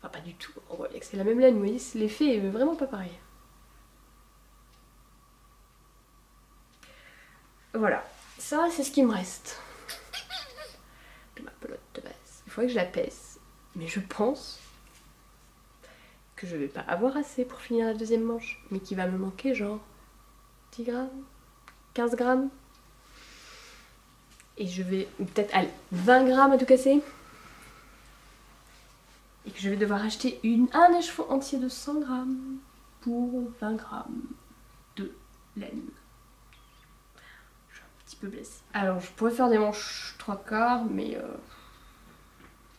Enfin pas du tout, on voit bien que c'est la même laine, vous voyez, l'effet est vraiment pas pareil. Voilà, ça c'est ce qui me reste de ma pelote de base. Il faudrait que je la pèse, mais je pense que je vais pas avoir assez pour finir la deuxième manche, mais qu'il va me manquer genre 10 grammes, 15 grammes. Et je vais peut-être, allez, 20 grammes à tout casser. Et que je vais devoir acheter un écheveau entier de 100 grammes pour 20 grammes de laine. Peu blessée. Alors je pourrais faire des manches 3/4 mais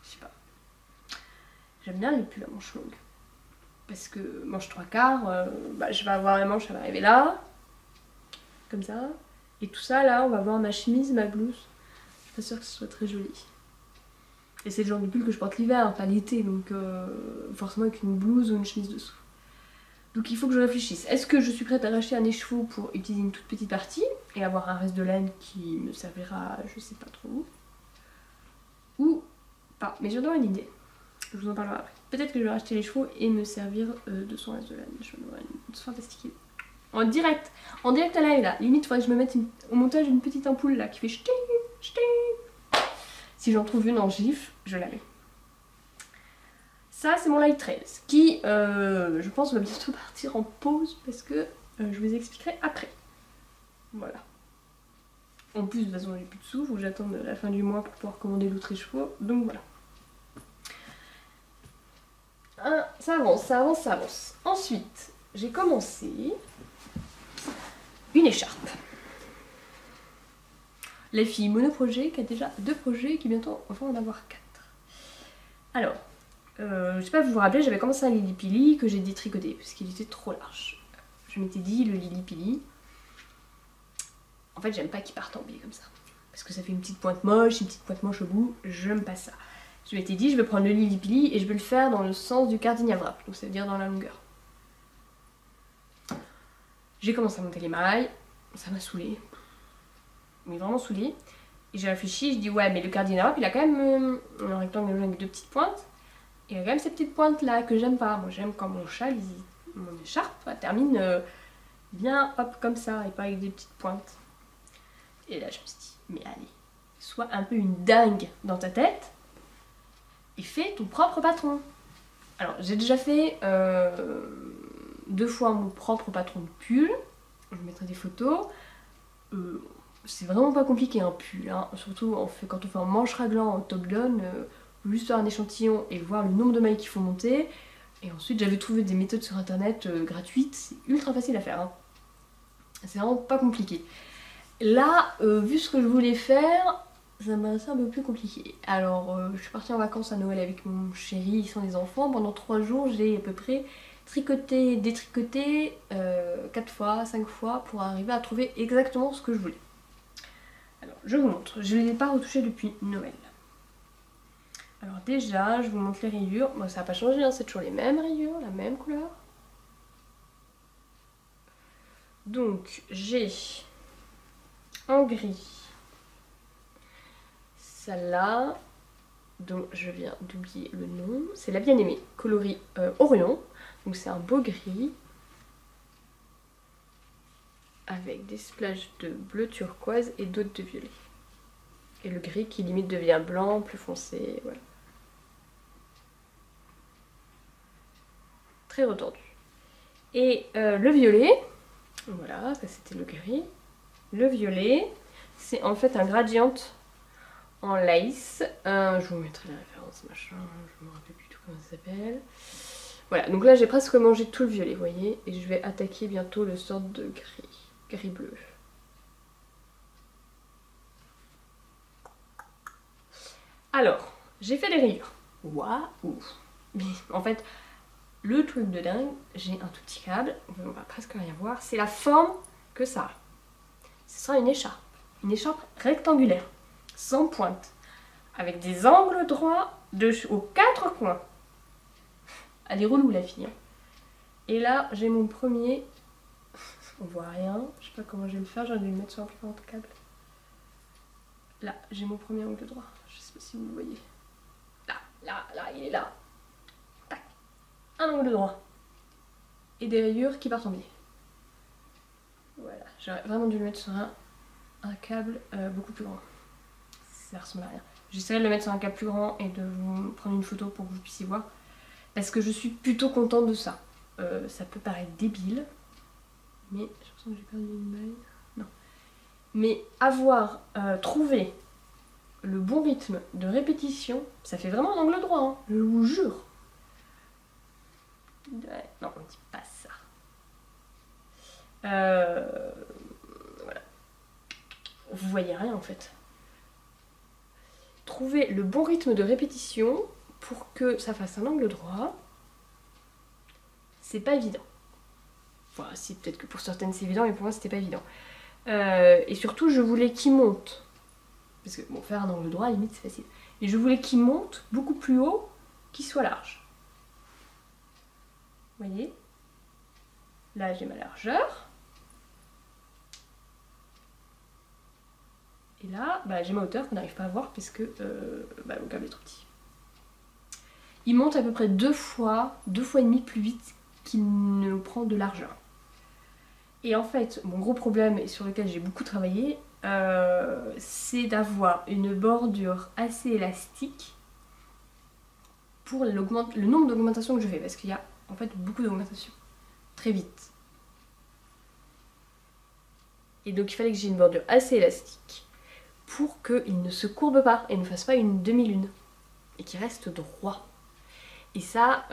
je sais pas. J'aime bien les pulls à manches longues. Parce que manche 3/4, bah, je vais avoir la manche, elle va arriver là. Comme ça. Et tout ça là, on va voir ma chemise, ma blouse. Je suis pas sûre que ce soit très joli. Et c'est le genre de pull que je porte l'hiver, pas l'été. Donc forcément avec une blouse ou une chemise dessous. Donc il faut que je réfléchisse. Est-ce que je suis prête à racheter un écheveau pour utiliser une toute petite partie et avoir un reste de laine qui me servira, je sais pas trop, ou pas. Mais j'en ai une idée. Je vous en parlerai après. Peut-être que je vais racheter l'écheveau et me servir de son reste de laine. Je vais avoir une fantastique idée. En direct à live là. Limite, il faudrait que je me mette au montage une petite ampoule là qui fait ch'ting, ch'ting. Si j'en trouve une en gif, je la mets. Ça c'est mon light 13 qui je pense va bientôt partir en pause parce que je vous expliquerai après. Voilà. En plus de toute façon j'ai plus de sous, faut que j'attende la fin du mois pour pouvoir commander l'autre écheveau. Donc voilà. Ça avance, ça avance, ça avance. Ensuite, j'ai commencé une écharpe. La fille monoprojet qui a déjà 2 projets et qui bientôt va en avoir 4. Alors, je sais pas si vous vous rappelez, j'avais commencé un Lili Pili que j'ai détricoté parce qu'il était trop large. Je m'étais dit, le Lili Pili, en fait j'aime pas qu'il parte en biais comme ça. Parce que ça fait une petite pointe moche au bout, j'aime pas ça. Je m'étais dit, je vais prendre le Lili Pili et je vais le faire dans le sens du Cardinal Wrap, donc ça veut dire dans la longueur. J'ai commencé à monter les mailles, ça m'a saoulée. Mais vraiment saoulée. Et j'ai réfléchi, je dis ouais mais le Cardinal Wrap il a quand même un rectangle avec 2 petites pointes. Et il y a quand même ces petites pointes là que j'aime pas. Moi j'aime quand mon châle, mon écharpe termine bien hop comme ça et pas avec des petites pointes. Et là je me suis dit, mais allez, sois un peu une dingue dans ta tête et fais ton propre patron. Alors j'ai déjà fait 2 fois mon propre patron de pull. Je vous mettrai des photos. c'est vraiment pas compliqué un pull, hein. Surtout quand on fait un manche raglant en top gun, faut juste faire un échantillon et voir le nombre de mailles qu'il faut monter. Et ensuite j'avais trouvé des méthodes sur internet gratuites, c'est ultra facile à faire, hein. C'est vraiment pas compliqué. Là, vu ce que je voulais faire, ça me paraissait un peu plus compliqué. Alors, je suis partie en vacances à Noël avec mon chéri, sans les enfants. Pendant 3 jours, j'ai à peu près tricoté, détricoté 4 fois, 5 fois pour arriver à trouver exactement ce que je voulais. Alors, je vous montre. Je ne les ai pas retouchés depuis Noël. Alors déjà, je vous montre les rayures. Bon, ça n'a pas changé, hein, c'est toujours les mêmes rayures, la même couleur. Donc, j'ai en gris celle-là, dont je viens d'oublier le nom. C'est la bien-aimée, coloris Orion. Donc c'est un beau gris avec des splashes de bleu turquoise et d'autres de violet. Et le gris qui limite devient blanc, plus foncé, voilà. Très retordu. Et le violet, voilà, ça c'était le gris. Le violet, c'est en fait un gradient en lace. Je vous mettrai la référence, machin, je me rappelle plus tout comment ça s'appelle. Voilà, donc là j'ai presque mangé tout le violet, vous voyez, et je vais attaquer bientôt le sort de gris-bleu. Alors, j'ai fait des rayures. Waouh! Mais en fait, le truc de dingue, j'ai un tout petit câble, on va presque rien voir, c'est la forme que ça a. Ce sera une écharpe rectangulaire, sans pointe, avec des angles droits aux 4 coins. Elle est relou la fille. Hein. Et là, j'ai mon premier. On voit rien. Je sais pas comment je vais le faire. J'ai dû le mettre sur un plus grand câble. Là, j'ai mon premier angle droit. Je sais pas si vous le voyez. Là, il est là. Tac. Un angle droit. Et des rayures qui partent en biais. Voilà. J'aurais vraiment dû le mettre sur un câble beaucoup plus grand. Ça ressemble à rien. J'essaierai de le mettre sur un câble plus grand et de vous prendre une photo pour que vous puissiez voir. Parce que je suis plutôt contente de ça. Ça peut paraître débile, mais j'ai l'impression que j'ai perdu une maille. Non. Mais avoir trouvé le bon rythme de répétition, ça fait vraiment un angle droit, hein, je vous jure. Ouais, non, on dit pas ça. Voilà. Vous voyez rien en fait. Trouver le bon rythme de répétition pour que ça fasse un angle droit, c'est pas évident. Enfin, si, peut-être que pour certaines c'est évident, mais pour moi c'était pas évident. Et surtout, je voulais qu'il monte. Parce que, bon, faire un angle droit, à la limite, c'est facile. Et je voulais qu'il monte beaucoup plus haut, qu'il soit large. Vous voyez? Là, j'ai ma largeur. Et là, bah, j'ai ma hauteur qu'on n'arrive pas à voir parce que mon câble est trop petit. Il monte à peu près 2 fois et demi plus vite qu'il ne prend de largeur. Et en fait, mon gros problème, et sur lequel j'ai beaucoup travaillé, c'est d'avoir une bordure assez élastique pour le nombre d'augmentations que je fais, parce qu'il y a en fait beaucoup d'augmentations, très vite. Et donc il fallait que j'ai une bordure assez élastique pour qu'il ne se courbe pas et ne fasse pas une demi-lune, et qu'il reste droit. Et ça,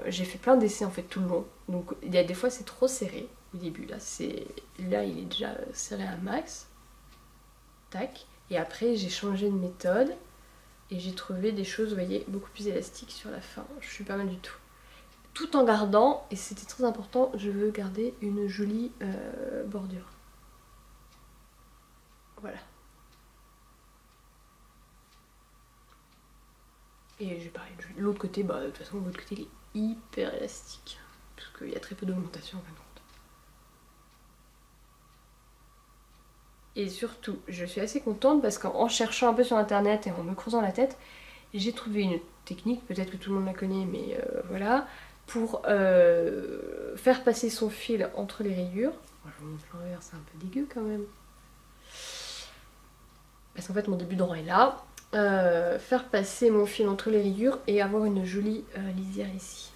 j'ai fait plein d'essais en fait tout le long, donc il y a des fois c'est trop serré. Au début, là il est déjà serré à max. Tac. Et après j'ai changé de méthode et j'ai trouvé des choses, vous voyez, beaucoup plus élastiques sur la fin. Je suis pas mal du tout. Tout en gardant, et c'était très important, je veux garder une jolie bordure. Voilà. Et j'ai pareil, l'autre côté, bah de toute façon l'autre côté il est hyper élastique. Parce qu'il y a très peu d'augmentation en fin de compte. Et surtout, je suis assez contente parce qu'en cherchant un peu sur internet et en me creusant la tête, j'ai trouvé une technique, peut-être que tout le monde la connaît, mais voilà, pour faire passer son fil entre les rayures. Moi, je vous montre l'envers, c'est un peu dégueu quand même. Parce qu'en fait, mon début de rang est là. Faire passer mon fil entre les rayures et avoir une jolie lisière ici.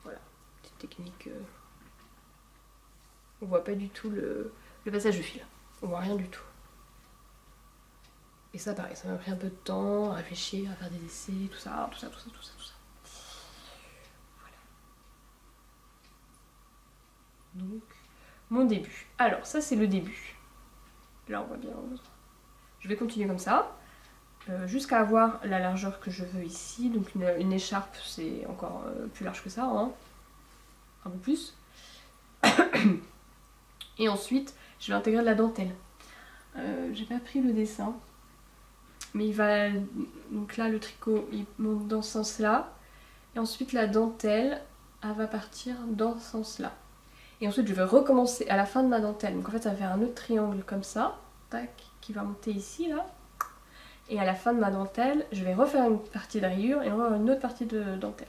Voilà, petite technique. On voit pas du tout le passage de fil. On voit rien du tout. Et ça pareil, ça m'a pris un peu de temps à réfléchir, à faire des essais, tout ça. Voilà. Donc, mon début. Alors, ça c'est le début. Là, on voit bien. Je vais continuer comme ça, jusqu'à avoir la largeur que je veux ici. Donc, une écharpe, c'est encore plus large que ça, hein. Un peu plus. Et ensuite, je vais intégrer de la dentelle. J'ai pas pris le dessin. Mais il va... Donc là, le tricot, il monte dans ce sens-là. Et ensuite, la dentelle, elle va partir dans ce sens-là. Et ensuite, je vais recommencer à la fin de ma dentelle. Donc en fait, ça va faire un autre triangle comme ça. Tac, qui va monter ici, là. Et à la fin de ma dentelle, je vais refaire une partie de rayure et on va avoir une autre partie de dentelle.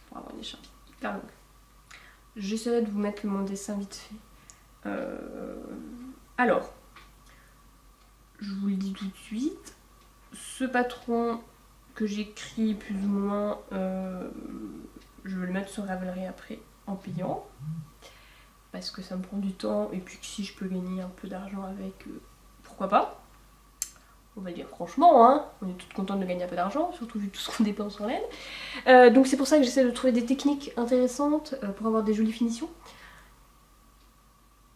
Pour avoir une écharpe hyper longue. J'essaierai de vous mettre mon dessin vite fait. Alors, je vous le dis tout de suite. Ce patron que j'écris plus ou moins, je vais le mettre sur Ravelry après en payant. Parce que ça me prend du temps et puis que si je peux gagner un peu d'argent avec, pourquoi pas. On va le dire franchement, hein, on est toutes contentes de gagner un peu d'argent, surtout vu tout ce qu'on dépense en laine. Donc c'est pour ça que j'essaie de trouver des techniques intéressantes pour avoir des jolies finitions.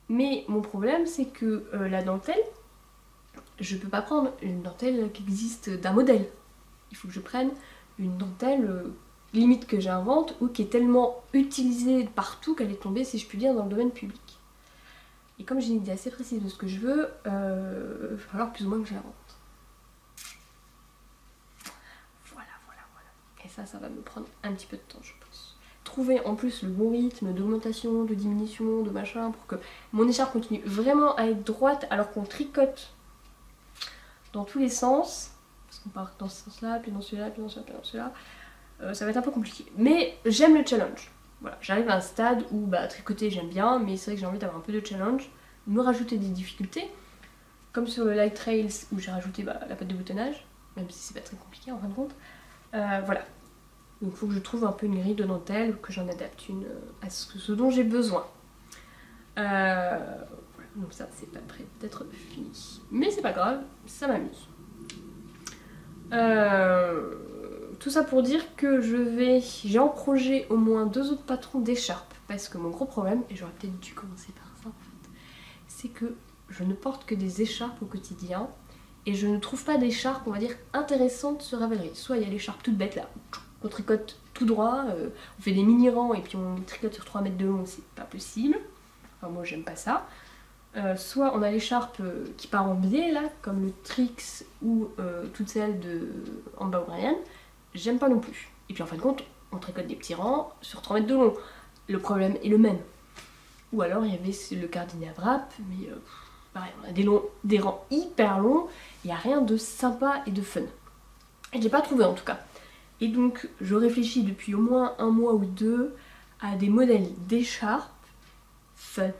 Mais mon problème c'est que la dentelle, je peux pas prendre une dentelle qui existe d'un modèle. Il faut que je prenne une dentelle limite que j'invente ou qui est tellement utilisée partout qu'elle est tombée, si je puis dire, dans le domaine public. Et comme j'ai une idée assez précise de ce que je veux, il va falloir plus ou moins que je l'invente. Voilà. Et ça va me prendre un petit peu de temps, je pense. Trouver en plus le bon rythme d'augmentation, de diminution, de machin, pour que mon écharpe continue vraiment à être droite alors qu'on tricote dans tous les sens. Parce qu'on part dans ce sens-là, puis dans celui-là, puis dans celui-là, puis dans celui-là. Ça va être un peu compliqué. Mais j'aime le challenge. Voilà, j'arrive à un stade où tricoter j'aime bien, mais c'est vrai que j'ai envie d'avoir un peu de challenge, me rajouter des difficultés, comme sur le Light Trails où j'ai rajouté la pâte de boutonnage, même si c'est pas très compliqué en fin de compte. Voilà. Donc il faut que je trouve un peu une grille de dentelle, ou que j'en adapte une à ce dont j'ai besoin. Voilà. Donc ça c'est pas prêt d'être fini. Mais c'est pas grave, ça m'amuse. Tout ça pour dire que j'ai en projet au moins 2 autres patrons d'écharpes, parce que mon gros problème, et j'aurais peut-être dû commencer par ça en fait, c'est que je ne porte que des écharpes au quotidien, et je ne trouve pas d'écharpes, on va dire, intéressantes sur Ravelry. Soit il y a l'écharpe toute bête là, on tricote tout droit, on fait des mini-rangs et puis on tricote sur 3 mètres de long, c'est pas possible. Enfin moi j'aime pas ça. Soit on a l'écharpe qui part en biais là, comme le Trix ou toutes celles de Amber O'Brien. J'aime pas non plus. Et puis en fin de compte, on tricote des petits rangs sur 3 mètres de long. Le problème est le même. Ou alors il y avait le Cardinia Wrap, mais pareil, on a des rangs hyper longs, il n'y a rien de sympa et de fun. Et j'ai pas trouvé en tout cas. Et donc je réfléchis depuis au moins 1 mois ou 2 à des modèles d'écharpes fun,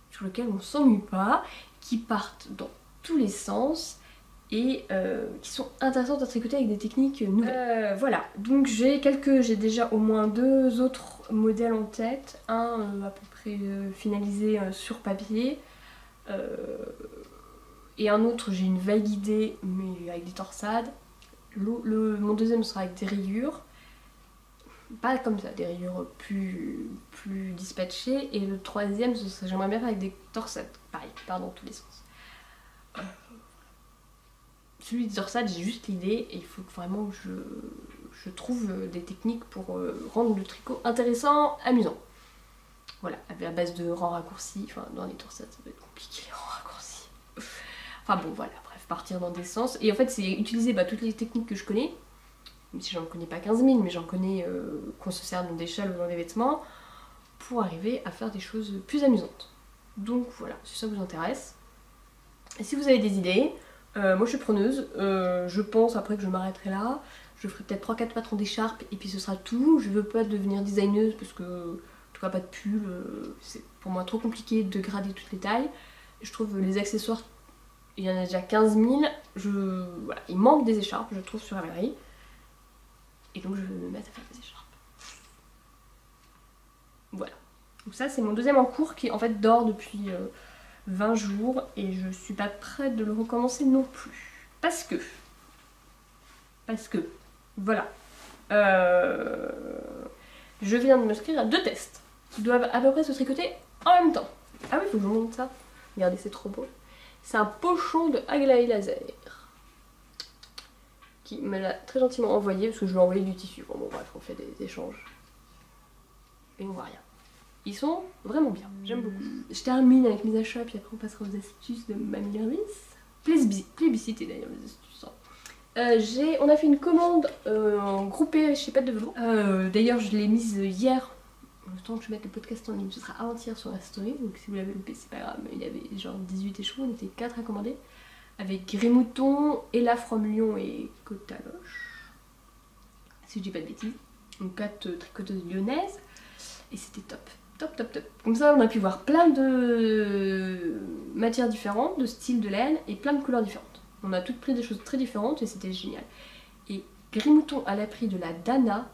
sur lesquels on s'ennuie pas, qui partent dans tous les sens et qui sont intéressantes à tricoter avec des techniques nouvelles. Voilà, donc j'ai déjà au moins 2 autres modèles en tête, un à peu près finalisé sur papier, et un autre j'ai une vague idée mais avec des torsades. Mon deuxième sera avec des rayures, pas comme ça, des rayures plus dispatchées, et le troisième j'aimerais bien faire avec des torsades, pareil, part dans tous les sens. Celui des torsades, j'ai juste l'idée et il faut vraiment que je trouve des techniques pour rendre le tricot intéressant, amusant. Voilà, à base de rangs raccourcis, enfin dans les torsades ça va être compliqué les rangs raccourcis. Enfin bon voilà, bref, partir dans des sens. Et en fait c'est utiliser toutes les techniques que je connais, même si j'en connais pas 15 000, mais j'en connais qu'on se sert dans des châles ou dans des vêtements, pour arriver à faire des choses plus amusantes. Donc voilà, si ça vous intéresse. Et si vous avez des idées, moi je suis preneuse, je pense après que je m'arrêterai là, je ferai peut-être 3-4 patrons d'écharpes et puis ce sera tout. Je veux pas devenir designeuse parce que, en tout cas pas de pull, c'est pour moi trop compliqué de grader toutes les tailles. Je trouve les accessoires, il y en a déjà 15 000, voilà, il manque des écharpes je trouve sur Ravelry. Et donc je vais me mettre à faire des écharpes. Voilà. Donc ça c'est mon deuxième en cours qui en fait dort depuis 20 jours et je suis pas prête de le recommencer non plus. Parce que, voilà, je viens de m'inscrire à 2 tests qui doivent à peu près se tricoter en même temps. Ah oui, faut que je vous montre ça. Regardez, c'est trop beau. C'est un pochon de Aglaé Laser qui me l'a très gentiment envoyé parce que je lui ai envoyé du tissu. Bon, bref, on fait des échanges. Et on voit rien. Ils sont vraiment bien, j'aime beaucoup. Je termine avec mes achats, puis après on passera aux astuces de Mamie Lurvis. Plébiscité d'ailleurs les astuces. On a fait une commande en groupé chez Pâte de Velours. D'ailleurs je l'ai mise hier, le temps que je mette le podcast en ligne, ce sera avant-hier sur la story, donc si vous l'avez loupé c'est pas grave, il y avait genre 18 échos, on était 4 à commander. Avec Grimouton, Ella from Lyon et Cotaloche, si je dis pas de bêtises. Donc 4 tricoteuses lyonnaises, et c'était top. Top. Comme ça on a pu voir plein de matières différentes, de styles de laine et plein de couleurs différentes. On a toutes pris des choses très différentes et c'était génial. Et Grimouton à la prix de la Dana,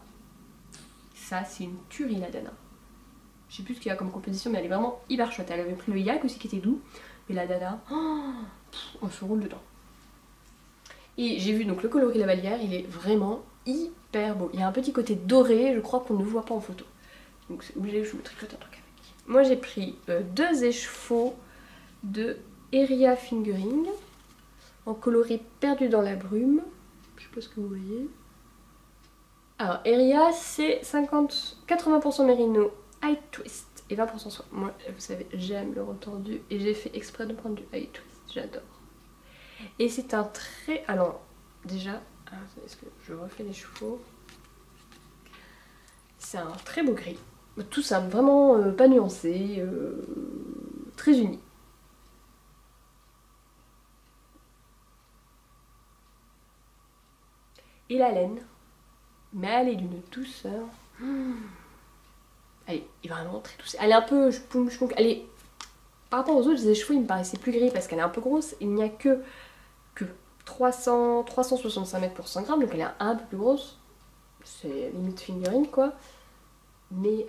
ça c'est une tuerie la Dana. Je sais plus ce qu'il y a comme composition mais elle est vraiment hyper chouette. Elle avait pris le yak aussi qui était doux, mais la Dana, on se roule dedans. Et j'ai vu donc le coloris Lavalière, il est vraiment hyper beau. Il y a un petit côté doré, je crois qu'on ne voit pas en photo. Donc c'est obligé que je me tricote un truc avec. Moi j'ai pris 2 écheveaux de Eria Fingering en coloris Perdu dans la brume. Je sais pas ce que vous voyez. Alors Eria c'est 80% mérino high twist et 20% soie. Moi vous savez j'aime le retordu et j'ai fait exprès de prendre du high twist, j'adore. Et c'est un très... Alors déjà, est-ce que je refais les chevaux? C'est un très beau gris. Tout ça, vraiment pas nuancé, très uni. Et la laine, mais elle est d'une douceur. Elle est vraiment très douce. Elle est un peu chpoung. Elle est... Par rapport aux autres, les chevaux, ils me paraissaient plus gris parce qu'elle est un peu grosse. Il n'y a que 365 mètres pour 100 grammes, donc elle est un peu plus grosse. C'est limite fingering quoi. Mais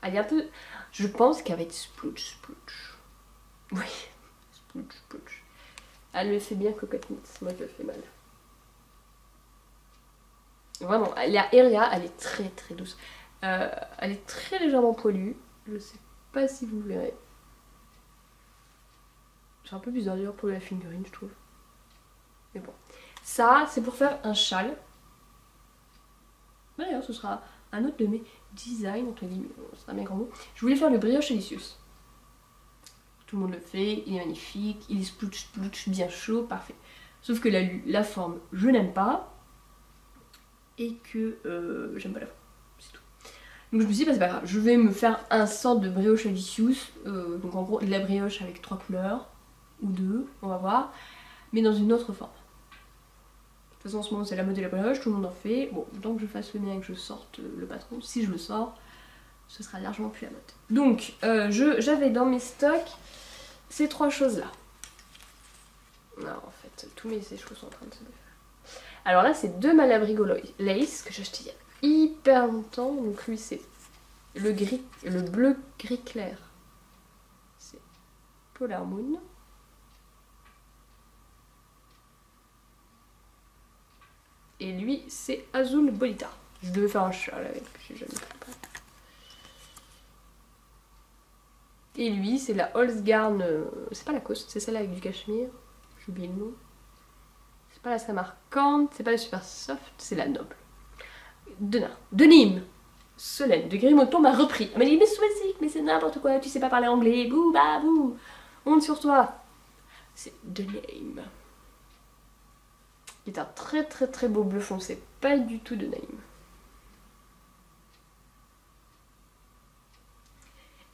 elle est un peu... Je pense qu'elle va être splooch. Oui, splooch. Elle le fait bien Cocotte Knits, moi je le fais mal. Vraiment, la Eria, elle est très douce. Elle est très légèrement poilue. Je sais pas si vous verrez. C'est un peu bizarre d'ailleurs pour la fingering, je trouve. Mais bon. Ça, c'est pour faire un châle. D'ailleurs, ce sera un autre de mes designs, entre guillemets, ce sera mes grands mots. Je voulais faire le brioche Elicious. Tout le monde le fait, il est magnifique, il est splooch, bien chaud, parfait. Sauf que la forme, je n'aime pas. Et que j'aime pas la forme, c'est tout. Donc je me suis dit, bah, c'est pas grave, je vais me faire un sort de brioche Elicious. Donc en gros, de la brioche avec 3 couleurs, ou 2, on va voir. Mais dans une autre forme. De toute façon en ce moment c'est la mode de la brioche, tout le monde en fait. Bon, tant que je fasse le mien et que je sorte le patron, si je le sors, ce sera largement plus la mode. Donc j'avais dans mes stocks ces 3 choses là. Non en fait, tous mes échos sont en train de se défaire. Alors là c'est 2 Malabrigo Lace que j'ai acheté il y a hyper longtemps. Donc lui c'est le bleu gris clair. C'est Polar Moon. Et lui, c'est Azul Bolita. Je devais faire un châle avec, j'ai jamais préparé. Et lui, c'est la Holzgarn. C'est pas la Lacoste, c'est celle avec du cachemire. J'ai oublié le nom. C'est pas la Samarkand, c'est pas la Super Soft, c'est la Noble. De Nîmes. Solène de Grimouton m'a repris. Elle m'a dit, mais Swazik, mais c'est n'importe quoi, tu sais pas parler anglais. Bouh, bah, bouh. Honte sur toi. C'est de Nîmes. Qui est un très beau bleu foncé, pas du tout de Naïm.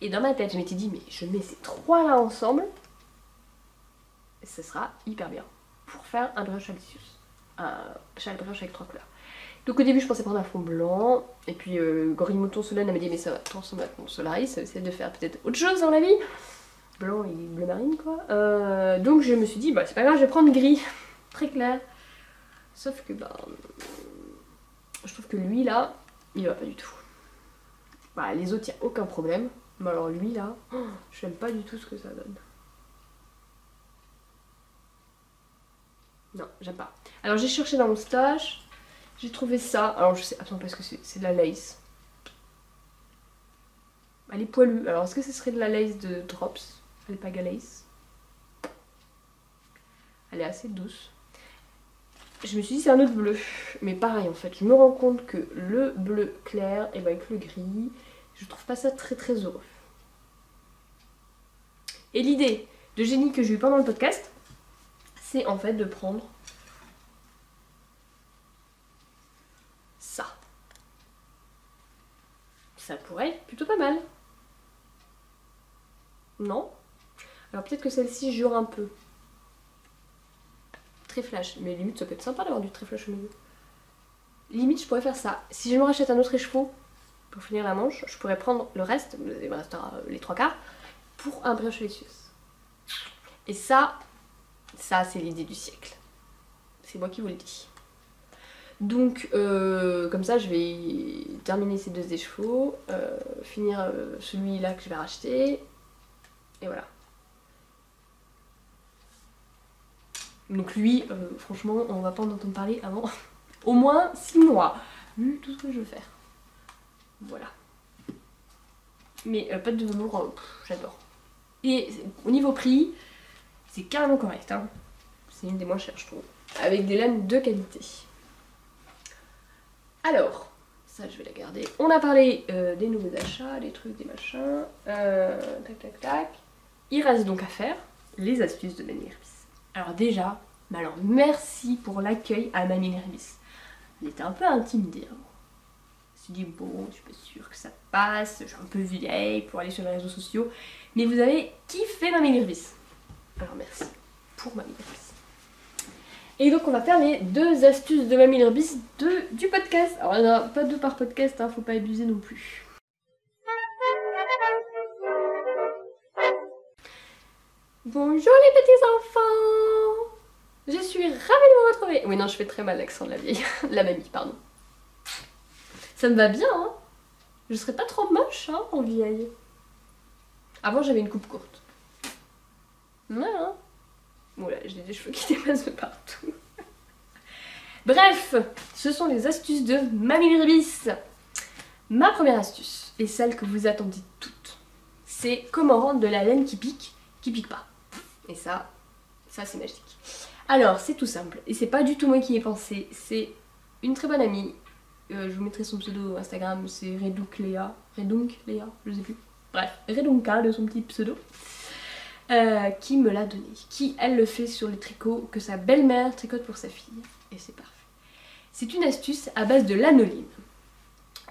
Et dans ma tête, je m'étais dit, mais je mets ces 3 là ensemble, et ce sera hyper bien pour faire un brioche Elicious. Un châle brioche avec 3 couleurs. Donc au début, je pensais prendre un fond blanc, et puis Grimouton Solène m'a dit, mais ça va trop ressembler à mon Solaris, ça va essayer de faire peut-être autre chose dans la vie. Blanc et bleu marine, quoi. Donc je me suis dit, bah c'est pas grave, je vais prendre gris, très clair. Sauf que bah, je trouve que lui là, il va pas du tout. Bah, les autres, il n'y a aucun problème. Mais alors lui là, je n'aime pas du tout ce que ça donne. Non, j'aime pas. Alors j'ai cherché dans mon stash, j'ai trouvé ça. Alors je sais, attends, parce que c'est de la lace. Elle est poilue. Alors est-ce que ce serait de la lace de Drops? Alpaga lace. Elle est assez douce. Je me suis dit c'est un autre bleu. Mais pareil en fait, je me rends compte que le bleu clair, et avec le gris, je trouve pas ça très très heureux. Et l'idée de génie que j'ai eu pendant le podcast, c'est en fait de prendre ça. Ça pourrait être plutôt pas mal. Non? Alors peut-être que celle-ci jure un peu. Très flash. Mais limite ça peut être sympa d'avoir du très flash au milieu. Limite je pourrais faire ça. Si je me rachète un autre écheveau pour finir la manche, je pourrais prendre le reste, il me restera les 3/4, pour un brioche Licious. Et ça c'est l'idée du siècle. C'est moi qui vous le dis. Donc comme ça je vais terminer ces 2 écheveaux, finir celui-là que je vais racheter, et voilà. Donc lui, franchement, on va pas en entendre parler avant au moins 6 mois, vu tout ce que je veux faire. Voilà. Mais pas de velours, j'adore. Et au niveau prix, c'est carrément correct, hein. C'est une des moins chères je trouve. Avec des laines de qualité. Alors, ça je vais la garder. On a parlé des nouveaux achats, des trucs, des machins. Tac tac tac. Il reste donc à faire les astuces de Mamie Irbis. Alors déjà, mais alors merci pour l'accueil à Mamie Irbis. Elle était un peu intimidée. Hein. Je me suis dit bon, je suis pas sûre que ça passe, je suis un peu vieille pour aller sur les réseaux sociaux. Mais vous avez kiffé Mamie Irbis. Alors merci pour Mamie Irbis. Et donc on va faire les 2 astuces de Mamie Irbis du podcast. Alors il n'y en a pas 2 par podcast, hein, faut pas abuser non plus. Bonjour les petits enfants! Je suis ravie de vous retrouver. Oui non, je fais très mal l'accent de la vieille, la mamie, pardon. Ça me va bien, hein. Je serais pas trop moche, hein, en vieille. Avant j'avais une coupe courte. Ouais, hein. Voilà, j'ai des cheveux qui dépassent de partout. Bref, ce sont les astuces de Mamie Irbis. Ma première astuce, et celle que vous attendez toutes, c'est comment rendre de la laine qui pique pas. Et ça c'est magique. Alors, c'est tout simple, et c'est pas du tout moi qui ai pensé, c'est une très bonne amie. Je vous mettrai son pseudo Instagram, c'est Redunk Léa, je sais plus. Bref, Redunka de son petit pseudo. Qui me l'a donné, qui elle le fait sur les tricots que sa belle-mère tricote pour sa fille, et c'est parfait. C'est une astuce à base de lanoline.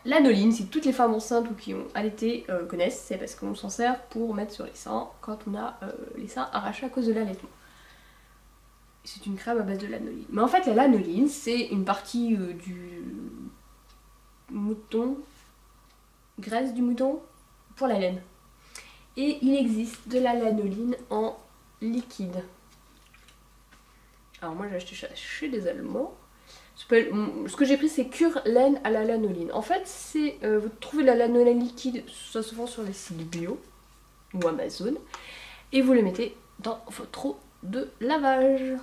L'anoline, si toutes les femmes enceintes ou qui ont allaité connaissent, c'est parce qu'on s'en sert pour mettre sur les seins quand on a les seins arrachés à cause de l'allaitement. C'est une crème à base de lanoline. Mais en fait, la lanoline, c'est une partie du mouton, graisse du mouton, pour la laine. Et il existe de la lanoline en liquide. Alors moi j'ai acheté ça chez des Allemands. Ce que j'ai pris c'est Cure Laine à la lanoline. En fait c'est vous trouvez la lanoline liquide, ça se vend sur les sites bio ou Amazon. Et vous le mettez dans votre eau de lavage.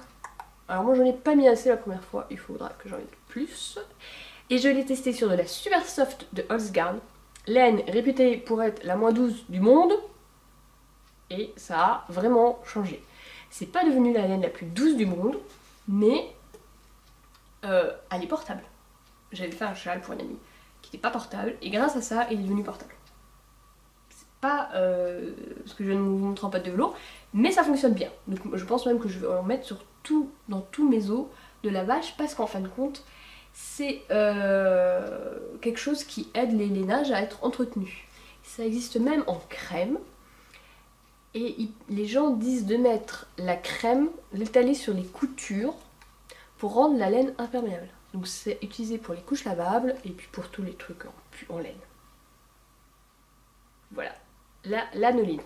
Alors moi j'en ai pas mis assez la première fois, il faudra que j'en mette plus. Et je l'ai testé sur de la Super Soft de Holzgarn. Laine réputée pour être la moins douce du monde. Et ça a vraiment changé. C'est pas devenu la laine la plus douce du monde, mais elle est portable. J'avais fait un châle pour une amie qui n'était pas portable, et grâce à ça, il est devenu portable. C'est pas ce que je viens de vous montrer en pâte de velours, mais ça fonctionne bien. Donc je pense même que je vais en mettre sur dans tous mes os de lavage, parce qu'en fin de compte, c'est quelque chose qui aide les lainages à être entretenus. Ça existe même en crème. Et les gens disent de mettre la crème, l'étaler sur les coutures pour rendre la laine imperméable. Donc c'est utilisé pour les couches lavables et puis pour tous les trucs en laine. Voilà, la lanoline.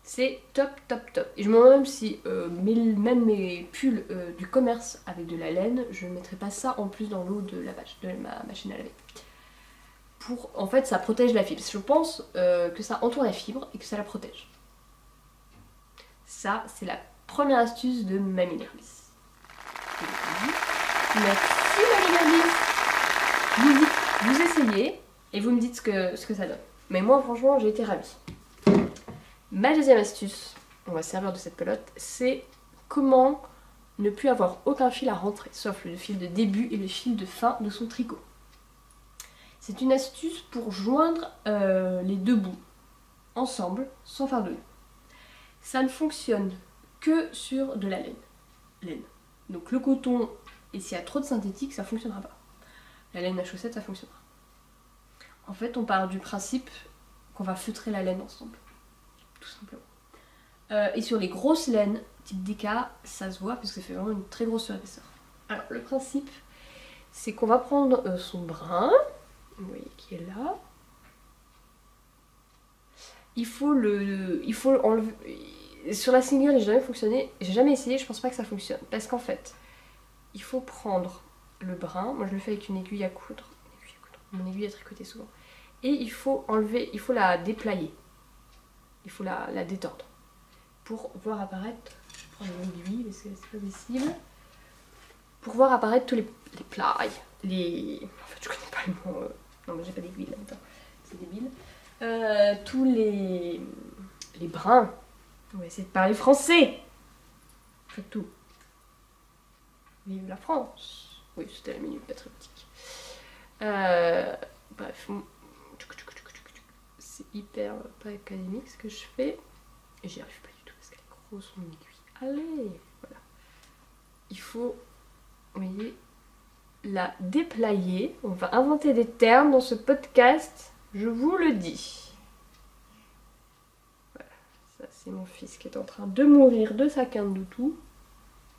C'est top top top. Et je me demande même si même mes pulls du commerce avec de la laine, je ne mettrai pas ça en plus dans l'eau de lavage de ma machine à laver. En fait, ça protège la fibre. Je pense que ça entoure la fibre et que ça la protège. Ça, c'est la première astuce de Mamie Nerbis. Merci Mamie Nerbis. Vous essayez et vous me dites ce que ça donne. Mais moi, franchement, j'ai été ravie. Ma deuxième astuce, on va se servir de cette pelote, c'est comment ne plus avoir aucun fil à rentrer, sauf le fil de début et le fil de fin de son tricot. C'est une astuce pour joindre les deux bouts ensemble sans faire de nœud. Ça ne fonctionne que sur de la laine. Donc le coton, et s'il y a trop de synthétique, ça ne fonctionnera pas. La laine à chaussettes, ça fonctionnera. En fait, on part du principe qu'on va feutrer la laine ensemble. Tout simplement. Et sur les grosses laines, type DK, ça se voit parce que ça fait vraiment une très grosse épaisseur. Alors, le principe, c'est qu'on va prendre son brin, vous voyez qui est là. Il faut enlever. Sur la single, j'ai jamais fonctionné, j'ai jamais essayé, je pense pas que ça fonctionne. Parce qu'en fait, il faut prendre le brin, moi je le fais avec une aiguille à coudre, mon aiguille à tricoter souvent. Et il faut enlever, il faut la déplayer. Il faut la détordre. Pour voir apparaître, je prends une aiguille parce que c'est pas visible. Pour voir apparaître tous les plis, en fait je connais pas le mot, non mais j'ai pas d'aiguille là-dedans, c'est débile. Tous les brins, on va essayer de parler français. Faites tout. Vive la France. Oui, c'était la minute patriotique. Bref, c'est hyper pas académique ce que je fais. Et j'y arrive pas du tout parce qu'elle est grosse mon aiguille. Allez, voilà. Il faut, vous voyez, la déplayer. On va inventer des termes dans ce podcast, je vous le dis. Voilà, ça c'est mon fils qui est en train de mourir de sa quinte de tout.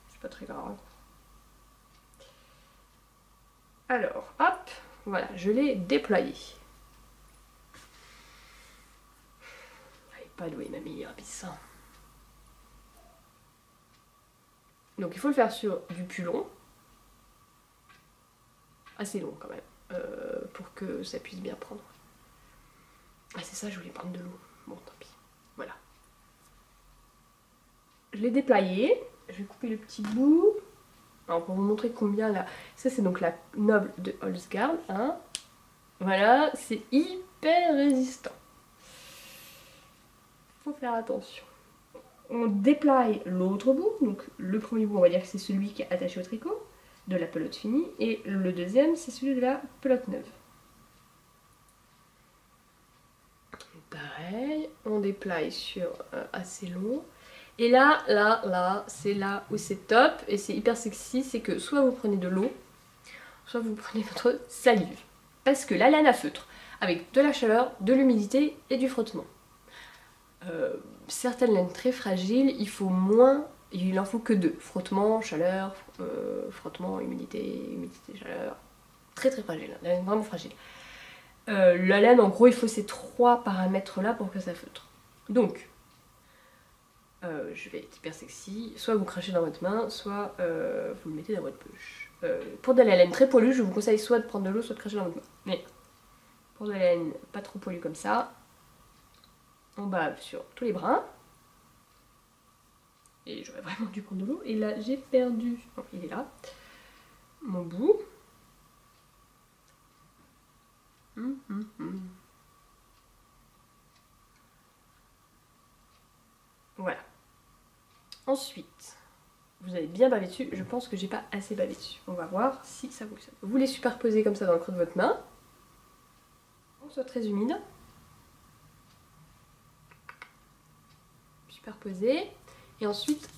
C'est pas très grave. Alors, hop, voilà, je l'ai déployé. Pas doué ma meilleure Nerbis. Donc il faut le faire sur du plus long, assez long quand même, pour que ça puisse bien prendre. Ah c'est ça, je voulais prendre de l'eau. Bon tant pis. Voilà. Je l'ai déployé, je vais couper le petit bout. Alors pour vous montrer combien là. Ça c'est donc la noble de Holzgarn. Hein. Voilà, c'est hyper résistant. Faut faire attention. On déplie l'autre bout, donc le premier bout on va dire que c'est celui qui est attaché au tricot de la pelote finie et le deuxième c'est celui de la pelote neuve. Pareil, on déplie sur assez long et là c'est là où c'est top et c'est hyper sexy, c'est que soit vous prenez de l'eau, soit vous prenez votre salive parce que la laine à feutre avec de la chaleur, de l'humidité et du frottement. Certaines laines très fragiles, il en faut que 2. Frottement, chaleur, frottement, humidité, chaleur. Très très fragile, la laine vraiment fragile. La laine, en gros, il faut ces 3 paramètres là pour que ça feutre. Donc, je vais être hyper sexy, soit vous crachez dans votre main, soit vous le mettez dans votre poche. Pour de la laine très poilue, je vous conseille soit de prendre de l'eau, soit de cracher dans votre main. Mais pour de la laine pas trop poilue comme ça, on bave sur tous les brins. Et j'aurais vraiment dû prendre de l'eau. Et là, j'ai perdu... Oh, il est là. Mon bout. Voilà. Ensuite, vous avez bien bavé dessus. Je pense que j'ai pas assez bavé dessus. On va voir si ça fonctionne. Vous les superposez comme ça dans le creux de votre main. On soit très humide. Superposer. Et ensuite,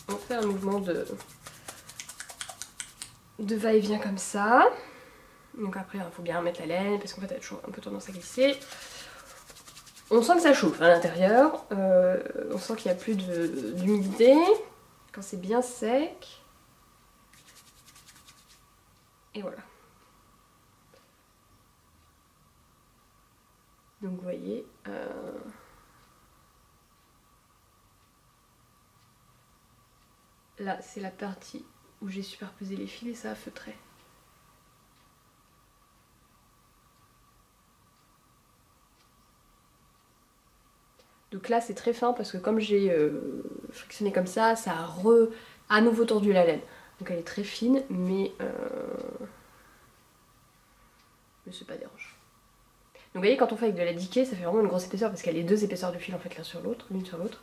on fait un mouvement de va-et-vient comme ça. Donc après, il faut bien remettre la laine parce qu'en fait, elle a toujours un peu tendance à glisser. On sent que ça chauffe à l'intérieur. On sent qu'il n'y a plus d'humidité. Quand c'est bien sec. Et voilà. Donc vous voyez... Là, c'est la partie où j'ai superposé les fils et ça a feutré. Donc là c'est très fin parce que comme j'ai frictionné comme ça a à nouveau tordu la laine. Donc elle est très fine mais c'est pas dérange. Donc vous voyez quand on fait avec de la diquée ça fait vraiment une grosse épaisseur parce qu'elle est 2 épaisseurs de fil en fait l'une sur l'autre.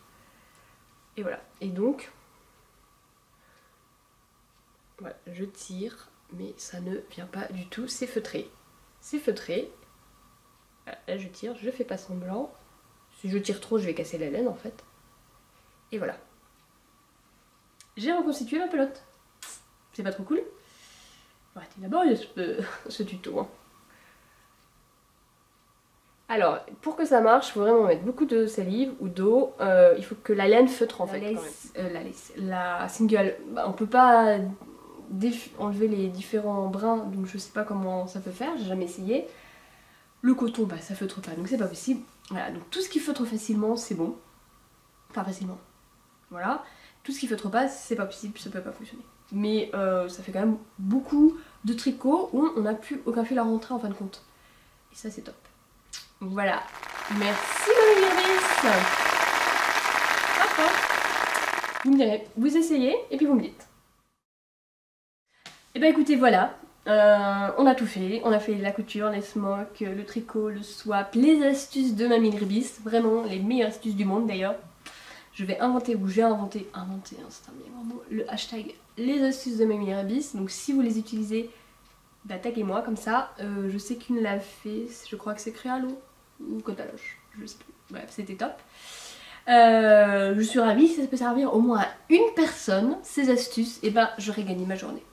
Et voilà. Et donc voilà, je tire mais ça ne vient pas du tout, c'est feutré. C'est feutré. Voilà, là je tire, je fais pas semblant. Si je tire trop je vais casser la laine en fait. Et voilà. J'ai reconstitué ma pelote. C'est pas trop cool? Faut arrêter d'abord ce tuto. Hein. Alors, pour que ça marche, il faut vraiment mettre beaucoup de salive ou d'eau. Il faut que la laine feutre en fait. La single, bah, on peut pas enlever les différents brins, donc je sais pas comment ça peut faire, j'ai jamais essayé. Le coton, bah ça feutre pas, donc c'est pas possible. Voilà, donc tout ce qui feutre facilement, c'est bon. Enfin facilement. Voilà. Tout ce qui feutre pas, c'est pas possible, ça peut pas fonctionner. Mais ça fait quand même beaucoup de tricot où on n'a plus aucun fil à rentrer en fin de compte. Et ça c'est top. Voilà. Merci Mamie Iris. Vous me direz, vous essayez et puis vous me dites. Et bah écoutez voilà, on a tout fait, on a fait la couture, les smocks, le tricot, le swap, les astuces de Mamie Iris, vraiment les meilleures astuces du monde d'ailleurs. Je vais inventer, ou j'ai inventé, hein, c'est un meilleur mot, le hashtag les astuces de Mamie Iris, donc si vous les utilisez, bah taguez-moi comme ça, je sais qu'une l'a fait, je crois que c'est Créalo ou Cotaloche, je sais plus, bref c'était top. Je suis ravie, si ça peut servir au moins à une personne, ces astuces, et ben j'aurais gagné ma journée.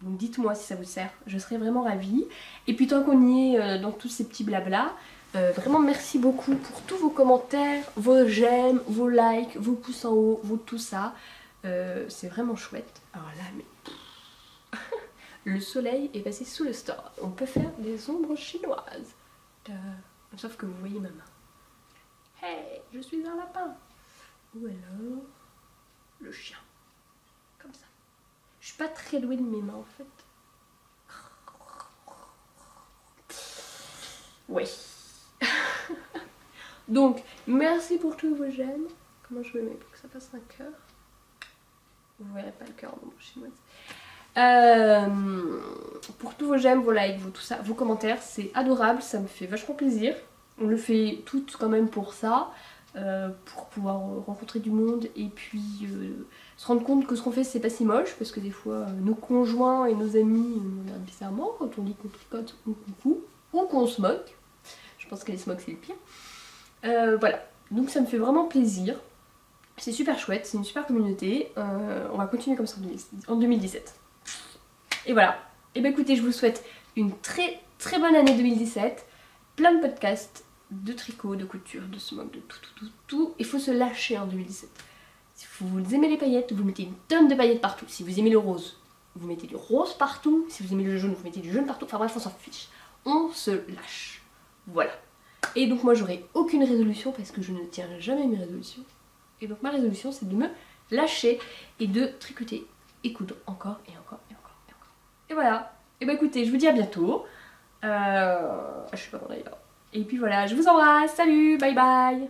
Donc dites-moi si ça vous sert, je serais vraiment ravie. Et puis tant qu'on y est dans tous ces petits blabla, vraiment merci beaucoup pour tous vos commentaires, vos j'aime, vos likes, vos pouces en haut, vos tout ça. C'est vraiment chouette. Alors là, mais... le soleil est passé sous le store. On peut faire des ombres chinoises. Sauf que vous voyez ma main. Hey, je suis un lapin. Ou alors, le chien. Comme ça. Je suis pas très douée de mes mains en fait. Oui. Donc, merci pour tous vos j'aime. Comment je vais mettre pour que ça fasse un cœur? Vous verrez pas le cœur en ombre chinoise. Pour tous vos j'aime, vos likes, tout ça, vos commentaires, c'est adorable, ça me fait vachement plaisir. On le fait toutes quand même pour ça. Pour pouvoir rencontrer du monde et puis se rendre compte que ce qu'on fait c'est pas si moche parce que des fois nos conjoints et nos amis nous regardent bizarrement quand on dit qu'on tricote ou coucou ou qu'on se moque. Je pense que les smokes c'est le pire. Voilà, donc ça me fait vraiment plaisir. C'est super chouette, c'est une super communauté. On va continuer comme ça en 2017. Et voilà. Et bien écoutez, je vous souhaite une très très bonne année 2017. Plein de podcasts, de tricot, de couture, de smoke, de tout. Il faut se lâcher en 2017. Si vous aimez les paillettes, vous mettez une tonne de paillettes partout. Si vous aimez le rose, vous mettez du rose partout. Si vous aimez le jaune, vous mettez du jaune partout. Enfin bref, on s'en fiche. On se lâche. Voilà. Et donc moi j'aurai aucune résolution parce que je ne tiens jamais mes résolutions. Et donc ma résolution c'est de me lâcher et de tricoter et coudre encore et encore et encore et encore. Et voilà. Et bah écoutez, je vous dis à bientôt. Je sais pas quand d'ailleurs. Et puis voilà, je vous embrasse, salut, bye bye.